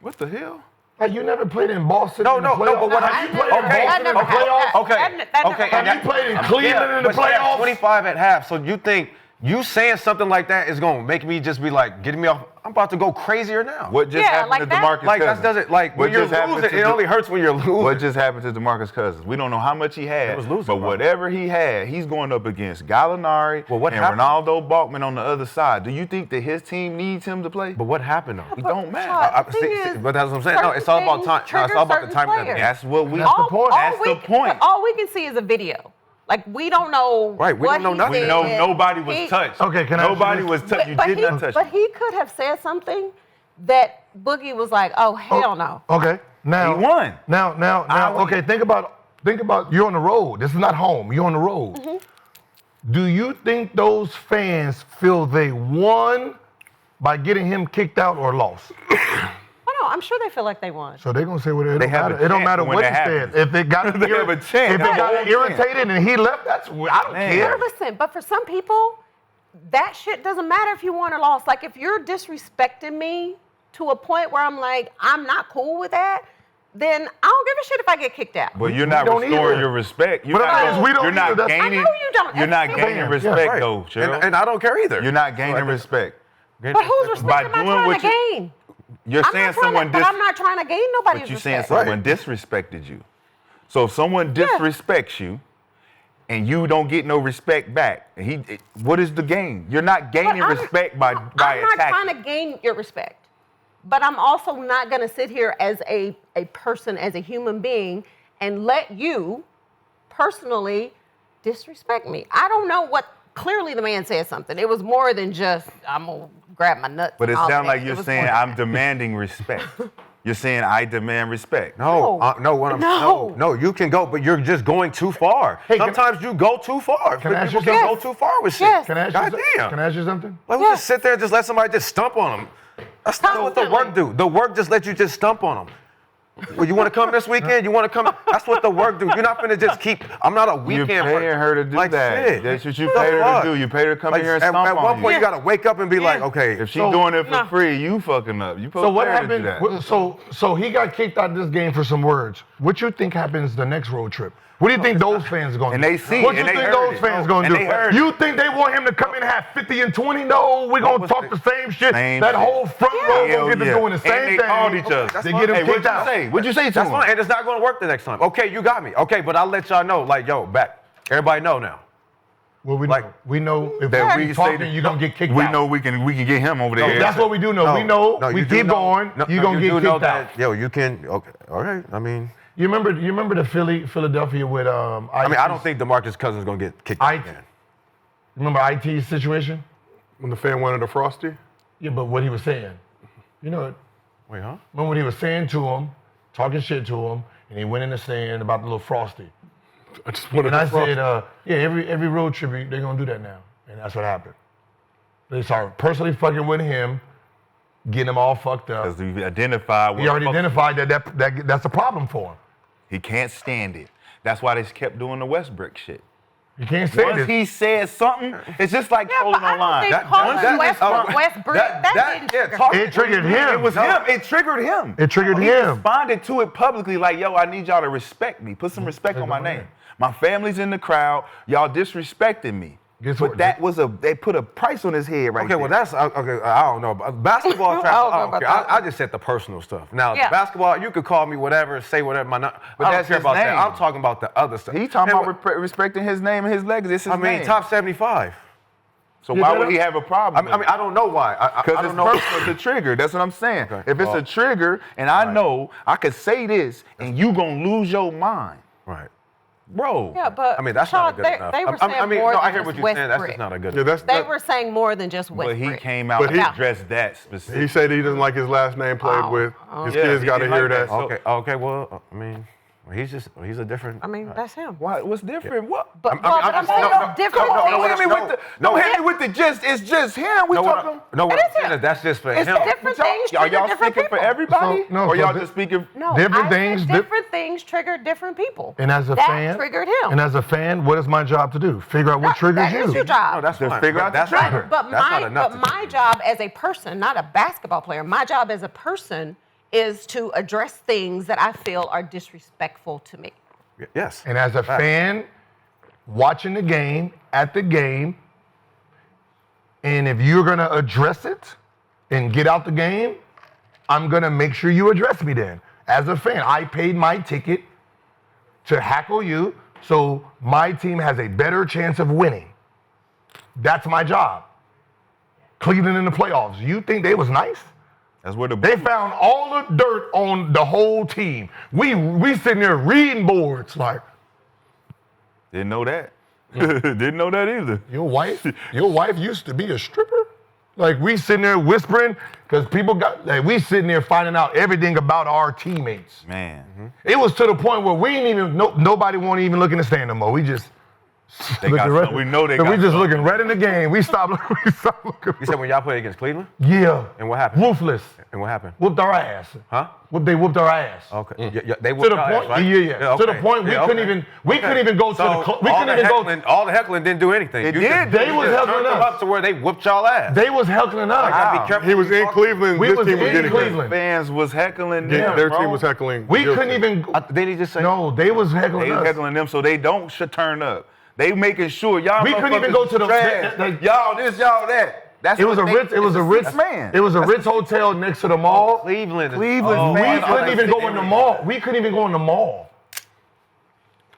[SPEAKER 7] what the hell?
[SPEAKER 2] Like, you never played in Boston
[SPEAKER 4] No,
[SPEAKER 2] in the
[SPEAKER 4] no,
[SPEAKER 2] playoffs?
[SPEAKER 4] but what
[SPEAKER 2] Have
[SPEAKER 4] I-
[SPEAKER 2] you played in
[SPEAKER 4] okay,
[SPEAKER 2] Boston in the
[SPEAKER 5] never
[SPEAKER 2] playoffs?
[SPEAKER 5] happened.
[SPEAKER 4] Okay,
[SPEAKER 5] That never
[SPEAKER 4] okay,
[SPEAKER 5] happened.
[SPEAKER 2] Have you played in Cleveland in the
[SPEAKER 4] but she had
[SPEAKER 2] playoffs?
[SPEAKER 4] 25 at half. So you think you saying something like that is gonna make me just be like, getting me off? I'm about to go crazier now.
[SPEAKER 7] What just
[SPEAKER 5] Yeah,
[SPEAKER 7] happened
[SPEAKER 5] like
[SPEAKER 7] to
[SPEAKER 5] that.
[SPEAKER 7] DeMarcus
[SPEAKER 4] Like that
[SPEAKER 7] Cousins?
[SPEAKER 4] doesn't like
[SPEAKER 7] What
[SPEAKER 4] when you're
[SPEAKER 7] just happened
[SPEAKER 4] losing.
[SPEAKER 7] to
[SPEAKER 4] It
[SPEAKER 7] the-
[SPEAKER 4] only hurts when you're losing.
[SPEAKER 7] What just happened to DeMarcus Cousins? We don't know how much he had,
[SPEAKER 4] was losing,
[SPEAKER 7] but
[SPEAKER 4] bro.
[SPEAKER 7] whatever he had, he's going up against Gallinari
[SPEAKER 4] Well, what
[SPEAKER 7] and
[SPEAKER 4] happened?
[SPEAKER 7] Ronaldo Balkman on the other side. Do you think that his team needs him to play?
[SPEAKER 4] But what happened though?
[SPEAKER 7] It don't matter.
[SPEAKER 5] Rashad, the thing is,
[SPEAKER 4] But that's what I'm saying. No, it's all about time.
[SPEAKER 5] certain
[SPEAKER 4] No, it's all about the
[SPEAKER 5] things
[SPEAKER 4] timing of the
[SPEAKER 5] trigger
[SPEAKER 4] game.
[SPEAKER 7] That's what we.
[SPEAKER 2] That's the point.
[SPEAKER 7] That's the point.
[SPEAKER 5] All we can see is a video. Like, we don't know.
[SPEAKER 4] Right, we
[SPEAKER 5] what
[SPEAKER 4] don't know
[SPEAKER 5] he
[SPEAKER 4] nothing.
[SPEAKER 7] We
[SPEAKER 5] did.
[SPEAKER 7] know nobody was
[SPEAKER 5] He-
[SPEAKER 7] touched.
[SPEAKER 2] Okay, can I ask you
[SPEAKER 7] Nobody
[SPEAKER 2] this?
[SPEAKER 7] was touched. You
[SPEAKER 5] But
[SPEAKER 7] did
[SPEAKER 5] he,
[SPEAKER 7] not touch
[SPEAKER 5] but
[SPEAKER 7] him.
[SPEAKER 5] he could have said something that Boogie was like, "Oh hell no."
[SPEAKER 2] Okay, now
[SPEAKER 7] He won.
[SPEAKER 2] Now,
[SPEAKER 7] I win.
[SPEAKER 2] okay. Think about you're on the road. This is not home. You're on the road.
[SPEAKER 5] Mm-hmm.
[SPEAKER 2] Do you think those fans feel they won by getting him kicked out or lost?
[SPEAKER 5] Oh no, I'm sure they feel like they won.
[SPEAKER 2] So they're gonna say, well, it don't
[SPEAKER 7] have a
[SPEAKER 2] matter. It don't
[SPEAKER 7] chance
[SPEAKER 2] matter
[SPEAKER 7] when
[SPEAKER 2] what
[SPEAKER 7] that
[SPEAKER 2] he said.
[SPEAKER 7] happens.
[SPEAKER 2] If it got
[SPEAKER 7] They have a chance.
[SPEAKER 2] if it
[SPEAKER 7] Have a
[SPEAKER 2] got
[SPEAKER 7] whole
[SPEAKER 2] irritated and he left, I don't
[SPEAKER 7] Man.
[SPEAKER 2] care.
[SPEAKER 5] Listen, but for some people, that shit doesn't matter if you won or lost. Like, if you're disrespecting me to a point where I'm like, I'm not cool with that, then I don't give a shit if I get kicked out.
[SPEAKER 7] But you're not
[SPEAKER 2] don't
[SPEAKER 7] restoring
[SPEAKER 2] either.
[SPEAKER 7] your respect. You're
[SPEAKER 2] But
[SPEAKER 7] not,
[SPEAKER 2] that is, we don't
[SPEAKER 7] you're not
[SPEAKER 2] either. That's-
[SPEAKER 7] gaining.
[SPEAKER 5] I know you don't.
[SPEAKER 7] You're not
[SPEAKER 5] That's
[SPEAKER 7] gaining
[SPEAKER 2] fair.
[SPEAKER 7] respect
[SPEAKER 1] Right.
[SPEAKER 7] though, Cheryl.
[SPEAKER 6] And I don't care either.
[SPEAKER 7] You're not gaining respect.
[SPEAKER 5] But whose respect am I
[SPEAKER 7] doing
[SPEAKER 5] trying
[SPEAKER 7] what
[SPEAKER 5] to
[SPEAKER 7] you-
[SPEAKER 5] gain?
[SPEAKER 7] You're
[SPEAKER 5] I'm
[SPEAKER 7] saying
[SPEAKER 5] not trying
[SPEAKER 7] someone
[SPEAKER 5] to, but I'm not trying to gain nobody's
[SPEAKER 7] But you're saying
[SPEAKER 5] respect.
[SPEAKER 7] someone disrespected you. So if someone disrespects you and you don't get no respect back, and what is the gain? You're not gaining respect by
[SPEAKER 5] I'm not
[SPEAKER 7] attacking.
[SPEAKER 5] trying to gain your respect. But I'm also not going to sit here as a person, as a human being, and let you personally disrespect me. I don't know what. Clearly, the man said something. It was more than just, I'm going to grab my nuts.
[SPEAKER 7] But it
[SPEAKER 5] and all
[SPEAKER 7] sounds
[SPEAKER 5] that.
[SPEAKER 7] like you're
[SPEAKER 5] It was
[SPEAKER 7] saying
[SPEAKER 5] more-
[SPEAKER 7] I'm demanding respect. You're saying I demand respect.
[SPEAKER 6] No,
[SPEAKER 5] No.
[SPEAKER 6] no, you can go, but you're just going too far.
[SPEAKER 2] Hey,
[SPEAKER 6] Sometimes you go too far.
[SPEAKER 2] Can I ask
[SPEAKER 6] People
[SPEAKER 2] you
[SPEAKER 6] can go
[SPEAKER 5] something?
[SPEAKER 6] too far with shit.
[SPEAKER 5] Yes.
[SPEAKER 2] Can I ask
[SPEAKER 6] God
[SPEAKER 2] you?
[SPEAKER 6] damn.
[SPEAKER 2] Can I ask you something?
[SPEAKER 6] Like, we just sit there and just let somebody just stump on them. That's not what the work do. The work just let you just stump on them. Well, you want to come this weekend? You want to come? That's what the work do. You're not finna just keep. I'm not a
[SPEAKER 7] You're
[SPEAKER 6] weekend.
[SPEAKER 7] paying her to do
[SPEAKER 6] like,
[SPEAKER 7] that.
[SPEAKER 6] Shit.
[SPEAKER 7] That's what you
[SPEAKER 6] The
[SPEAKER 7] paid her
[SPEAKER 6] fuck?
[SPEAKER 7] to do. You paid her to come
[SPEAKER 6] Like,
[SPEAKER 7] in here and
[SPEAKER 6] at
[SPEAKER 7] stomp
[SPEAKER 6] one
[SPEAKER 7] on
[SPEAKER 6] point,
[SPEAKER 7] you.
[SPEAKER 6] you gotta wake up and be like, okay.
[SPEAKER 7] If she's doing it for
[SPEAKER 5] No.
[SPEAKER 7] free, you fucking up. You supposed
[SPEAKER 2] So
[SPEAKER 7] to
[SPEAKER 2] what
[SPEAKER 7] pay her to do
[SPEAKER 2] happened?
[SPEAKER 7] that.
[SPEAKER 2] So he got kicked out of this game for some words. What you think happens the next road trip? What do you think those fans are going to
[SPEAKER 7] And
[SPEAKER 2] do?
[SPEAKER 7] they see
[SPEAKER 2] What
[SPEAKER 7] it,
[SPEAKER 2] you
[SPEAKER 7] and they
[SPEAKER 2] think
[SPEAKER 7] heard
[SPEAKER 2] those
[SPEAKER 7] it.
[SPEAKER 2] fans going to
[SPEAKER 7] And
[SPEAKER 2] do?
[SPEAKER 7] they heard
[SPEAKER 2] You think they want him to come in and have 50 and 20? No, we're going to
[SPEAKER 6] was
[SPEAKER 2] talk
[SPEAKER 6] the-
[SPEAKER 2] the same shit.
[SPEAKER 7] Same
[SPEAKER 2] That
[SPEAKER 7] shit.
[SPEAKER 2] whole front row
[SPEAKER 7] Hell
[SPEAKER 2] going to get to
[SPEAKER 7] yeah.
[SPEAKER 2] doing the same
[SPEAKER 7] And they
[SPEAKER 2] thing.
[SPEAKER 7] called each other.
[SPEAKER 2] They get him
[SPEAKER 7] Hey,
[SPEAKER 2] kicked
[SPEAKER 7] what'd you
[SPEAKER 2] out.
[SPEAKER 7] say? What'd you say to
[SPEAKER 6] That's
[SPEAKER 7] him?
[SPEAKER 6] fine, and it's not gonna work the next time. Okay, you got me. Okay, but I'll let y'all know. Like, yo, back. Everybody know now.
[SPEAKER 2] Well, we
[SPEAKER 6] Like-
[SPEAKER 2] know. We know if
[SPEAKER 7] That
[SPEAKER 2] we
[SPEAKER 7] we
[SPEAKER 2] keep
[SPEAKER 7] say
[SPEAKER 2] talking,
[SPEAKER 7] that-
[SPEAKER 2] you're going to get kicked
[SPEAKER 7] We
[SPEAKER 2] out.
[SPEAKER 7] know we can get him over there.
[SPEAKER 2] That's what we do know.
[SPEAKER 6] No,
[SPEAKER 2] We know.
[SPEAKER 6] no,
[SPEAKER 2] We
[SPEAKER 6] you do
[SPEAKER 2] keep
[SPEAKER 6] know-
[SPEAKER 2] going.
[SPEAKER 6] no,
[SPEAKER 2] You're
[SPEAKER 6] no,
[SPEAKER 2] going to
[SPEAKER 6] you
[SPEAKER 2] get
[SPEAKER 6] do know
[SPEAKER 2] kicked out.
[SPEAKER 6] that, yo, you can. Okay, all right. I mean,
[SPEAKER 2] You remember the Philadelphia with
[SPEAKER 6] I don't think DeMarcus Cousins gonna get kicked out again.
[SPEAKER 2] Remember IT's situation?
[SPEAKER 1] When the fan wanted a Frosty?
[SPEAKER 2] Yeah, but what he was saying. You know,
[SPEAKER 6] Wait, huh?
[SPEAKER 2] remember what he was saying to him, talking shit to him, and he went in the stand about the little Frosty.
[SPEAKER 1] I just wanted
[SPEAKER 2] And I
[SPEAKER 1] a Frosty.
[SPEAKER 2] said, yeah, every road trip, they're going to do that now. And that's what happened. They started personally fucking with him, getting him all fucked up.
[SPEAKER 7] Because we identified.
[SPEAKER 2] He already identified that's a problem for him.
[SPEAKER 7] He can't stand it. That's why they kept doing the Westbrook shit.
[SPEAKER 2] You can't say
[SPEAKER 7] Once
[SPEAKER 2] this.
[SPEAKER 7] he said something, it's just like
[SPEAKER 5] Yeah,
[SPEAKER 7] holding
[SPEAKER 5] but I
[SPEAKER 7] on
[SPEAKER 5] don't
[SPEAKER 7] line.
[SPEAKER 5] think calling Westbrook, that didn't trigger.
[SPEAKER 2] It triggered him.
[SPEAKER 7] It was him. It triggered him.
[SPEAKER 2] It triggered
[SPEAKER 7] He
[SPEAKER 2] him.
[SPEAKER 7] responded to it publicly like, yo, I need y'all to respect me. Put some respect on my name. My family's in the crowd. Y'all disrespecting me.
[SPEAKER 2] Guess
[SPEAKER 7] But
[SPEAKER 2] what?
[SPEAKER 7] that was they put a price on his head right
[SPEAKER 6] Okay,
[SPEAKER 7] there.
[SPEAKER 6] well that's okay. I don't know. Basketball,
[SPEAKER 5] I don't
[SPEAKER 6] I
[SPEAKER 5] know
[SPEAKER 6] don't
[SPEAKER 5] about
[SPEAKER 6] care.
[SPEAKER 5] that.
[SPEAKER 6] I just said the personal stuff. Now
[SPEAKER 5] Yeah.
[SPEAKER 6] basketball, you could call me whatever, say whatever. I
[SPEAKER 7] But
[SPEAKER 6] don't
[SPEAKER 7] that's
[SPEAKER 6] care
[SPEAKER 7] his
[SPEAKER 6] about that.
[SPEAKER 7] name.
[SPEAKER 6] I'm talking about the other stuff.
[SPEAKER 7] He talking
[SPEAKER 6] And
[SPEAKER 7] about respecting his name and his legacy. It's his
[SPEAKER 6] I mean,
[SPEAKER 7] name.
[SPEAKER 6] top 75.
[SPEAKER 7] So why would he have a problem?
[SPEAKER 6] I mean, I don't know why. I
[SPEAKER 7] Because
[SPEAKER 6] don't
[SPEAKER 7] it's
[SPEAKER 6] know.
[SPEAKER 7] personal. It's a trigger. That's what I'm saying.
[SPEAKER 6] Okay.
[SPEAKER 7] If it's a trigger, and I know I could say this, and you gonna lose your mind,
[SPEAKER 6] Right.
[SPEAKER 7] bro.
[SPEAKER 5] Yeah, but
[SPEAKER 6] I mean, that's not
[SPEAKER 5] Rashad,
[SPEAKER 6] good enough.
[SPEAKER 5] they were
[SPEAKER 6] I
[SPEAKER 5] saying
[SPEAKER 6] mean,
[SPEAKER 5] more
[SPEAKER 6] no,
[SPEAKER 5] than
[SPEAKER 6] I hear what
[SPEAKER 5] just
[SPEAKER 6] you're saying. That's
[SPEAKER 5] Westbrook.
[SPEAKER 6] just not a good.
[SPEAKER 1] Yeah,
[SPEAKER 6] enough.
[SPEAKER 5] They were saying more than just
[SPEAKER 7] But
[SPEAKER 5] Westbrook.
[SPEAKER 7] he came out
[SPEAKER 1] But
[SPEAKER 7] and
[SPEAKER 1] he-
[SPEAKER 7] addressed that
[SPEAKER 1] He
[SPEAKER 7] specifically.
[SPEAKER 1] said he doesn't like his last name played
[SPEAKER 5] Oh.
[SPEAKER 1] with. His
[SPEAKER 7] Yeah,
[SPEAKER 1] kids
[SPEAKER 7] he
[SPEAKER 1] got to
[SPEAKER 7] didn't
[SPEAKER 1] hear
[SPEAKER 7] like
[SPEAKER 1] that.
[SPEAKER 7] that.
[SPEAKER 6] Okay. Well, I mean, he's a different.
[SPEAKER 5] I mean, that's him.
[SPEAKER 7] Why? What's different? What?
[SPEAKER 5] But,
[SPEAKER 6] I'm
[SPEAKER 5] I'm saying
[SPEAKER 6] no,
[SPEAKER 5] it's different.
[SPEAKER 6] no,
[SPEAKER 5] things.
[SPEAKER 6] no,
[SPEAKER 7] Don't hit me
[SPEAKER 6] no,
[SPEAKER 7] with the.
[SPEAKER 6] no.
[SPEAKER 7] Don't hit me with the just. It's just him. We
[SPEAKER 6] No,
[SPEAKER 7] talking.
[SPEAKER 6] what
[SPEAKER 5] It
[SPEAKER 6] I'm
[SPEAKER 5] is
[SPEAKER 6] saying
[SPEAKER 5] him.
[SPEAKER 6] is that's just for
[SPEAKER 5] It's
[SPEAKER 6] him.
[SPEAKER 5] different things
[SPEAKER 7] Are
[SPEAKER 5] trigger
[SPEAKER 7] y'all
[SPEAKER 5] different
[SPEAKER 7] speaking for
[SPEAKER 5] people.
[SPEAKER 7] everybody,
[SPEAKER 2] So- no,
[SPEAKER 7] or
[SPEAKER 2] so
[SPEAKER 7] y'all
[SPEAKER 2] di-
[SPEAKER 7] just speaking?
[SPEAKER 5] No,
[SPEAKER 2] Different
[SPEAKER 5] I
[SPEAKER 2] things,
[SPEAKER 5] said different things trigger different people.
[SPEAKER 2] And as a
[SPEAKER 5] that
[SPEAKER 2] fan,
[SPEAKER 5] triggered him.
[SPEAKER 2] And as a fan, what is my job to do? Figure out what triggers
[SPEAKER 5] that
[SPEAKER 2] you.
[SPEAKER 5] is your job.
[SPEAKER 6] No, that's
[SPEAKER 7] Just
[SPEAKER 6] fine.
[SPEAKER 7] figure
[SPEAKER 6] But
[SPEAKER 7] out the
[SPEAKER 6] that's
[SPEAKER 7] trigger.
[SPEAKER 6] not,
[SPEAKER 5] But
[SPEAKER 6] that's not enough.
[SPEAKER 5] my job as a person, not a basketball player, my job as a person is to address things that I feel are disrespectful to me.
[SPEAKER 6] Yes.
[SPEAKER 2] And as a fan, watching the game, at the game, and if you're gonna address it and get out the game, I'm gonna make sure you address me then. As a fan, I paid my ticket to hackle you, so my team has a better chance of winning. That's my job. Cleveland in the playoffs. You think they was nice?
[SPEAKER 7] That's where the.
[SPEAKER 2] They found all the dirt on the whole team. We sitting there reading boards like,
[SPEAKER 7] Didn't know that. Didn't know that either.
[SPEAKER 2] your wife used to be a stripper? Like we sitting there whispering, because people got, like we sitting there finding out everything about our teammates.
[SPEAKER 7] Man.
[SPEAKER 2] It was to the point where we ain't even, nobody won't even look in the stand no more. We just,
[SPEAKER 7] They got
[SPEAKER 2] Looking
[SPEAKER 7] something. We know they
[SPEAKER 2] so
[SPEAKER 7] got
[SPEAKER 2] we just
[SPEAKER 7] something.
[SPEAKER 2] looking right in the game. We stopped looking.
[SPEAKER 4] You said when y'all played against Cleveland?
[SPEAKER 2] Yeah.
[SPEAKER 4] And what happened?
[SPEAKER 2] Ruthless.
[SPEAKER 4] And what happened?
[SPEAKER 2] Whooped our ass.
[SPEAKER 4] Huh?
[SPEAKER 2] They whooped our ass.
[SPEAKER 4] Okay. Yeah, they
[SPEAKER 2] To
[SPEAKER 4] whooped
[SPEAKER 2] the
[SPEAKER 4] y'all
[SPEAKER 2] point,
[SPEAKER 4] ass, right?
[SPEAKER 2] yeah. To the
[SPEAKER 4] okay.
[SPEAKER 2] point we
[SPEAKER 4] Yeah,
[SPEAKER 2] couldn't
[SPEAKER 4] okay.
[SPEAKER 2] even couldn't even go to
[SPEAKER 4] So
[SPEAKER 2] the we
[SPEAKER 4] all
[SPEAKER 2] couldn't
[SPEAKER 4] the
[SPEAKER 2] even go.
[SPEAKER 4] heckling, all the heckling didn't do anything.
[SPEAKER 7] It
[SPEAKER 4] You
[SPEAKER 7] did.
[SPEAKER 4] just-
[SPEAKER 2] They
[SPEAKER 4] you
[SPEAKER 2] was
[SPEAKER 4] just
[SPEAKER 2] heckling
[SPEAKER 4] turned them
[SPEAKER 2] us.
[SPEAKER 4] up to where they whooped y'all ass.
[SPEAKER 2] They was heckling us.
[SPEAKER 4] gotta be careful.
[SPEAKER 1] He was in Cleveland.
[SPEAKER 2] We
[SPEAKER 1] This
[SPEAKER 2] was
[SPEAKER 1] team was
[SPEAKER 2] in
[SPEAKER 1] getting
[SPEAKER 2] Cleveland.
[SPEAKER 7] Fans was heckling them.
[SPEAKER 1] Their
[SPEAKER 7] bro.
[SPEAKER 1] team was heckling.
[SPEAKER 2] We
[SPEAKER 1] Gilbert.
[SPEAKER 2] couldn't even.
[SPEAKER 4] Didn't he just say?
[SPEAKER 2] No, they was heckling
[SPEAKER 7] They
[SPEAKER 2] us.
[SPEAKER 7] heckling them so they don't should turn up. They making sure y'all.
[SPEAKER 2] We couldn't even go to the-
[SPEAKER 7] trash. y'all this, y'all that. That's
[SPEAKER 2] It was a
[SPEAKER 7] what
[SPEAKER 2] Ritz. It was a Ritz.
[SPEAKER 7] man.
[SPEAKER 2] It was a Ritz hotel next to the mall.
[SPEAKER 4] Cleveland.
[SPEAKER 7] Cleveland
[SPEAKER 2] We
[SPEAKER 7] fans
[SPEAKER 2] couldn't even go in the mall. We couldn't even go in the mall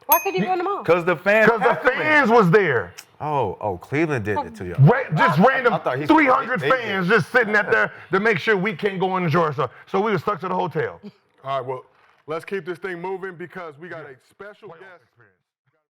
[SPEAKER 5] Why could you go in the mall?
[SPEAKER 7] Because the fans.
[SPEAKER 2] because the
[SPEAKER 7] heckling.
[SPEAKER 2] fans was there.
[SPEAKER 4] Oh, Cleveland did it to y'all.
[SPEAKER 2] Just random
[SPEAKER 4] I thought he-
[SPEAKER 2] 300
[SPEAKER 4] they
[SPEAKER 2] fans just sitting at there to make sure we can't go in the Georgia. So we were stuck to the hotel.
[SPEAKER 1] All right, well, let's keep this thing moving because we got a special guest.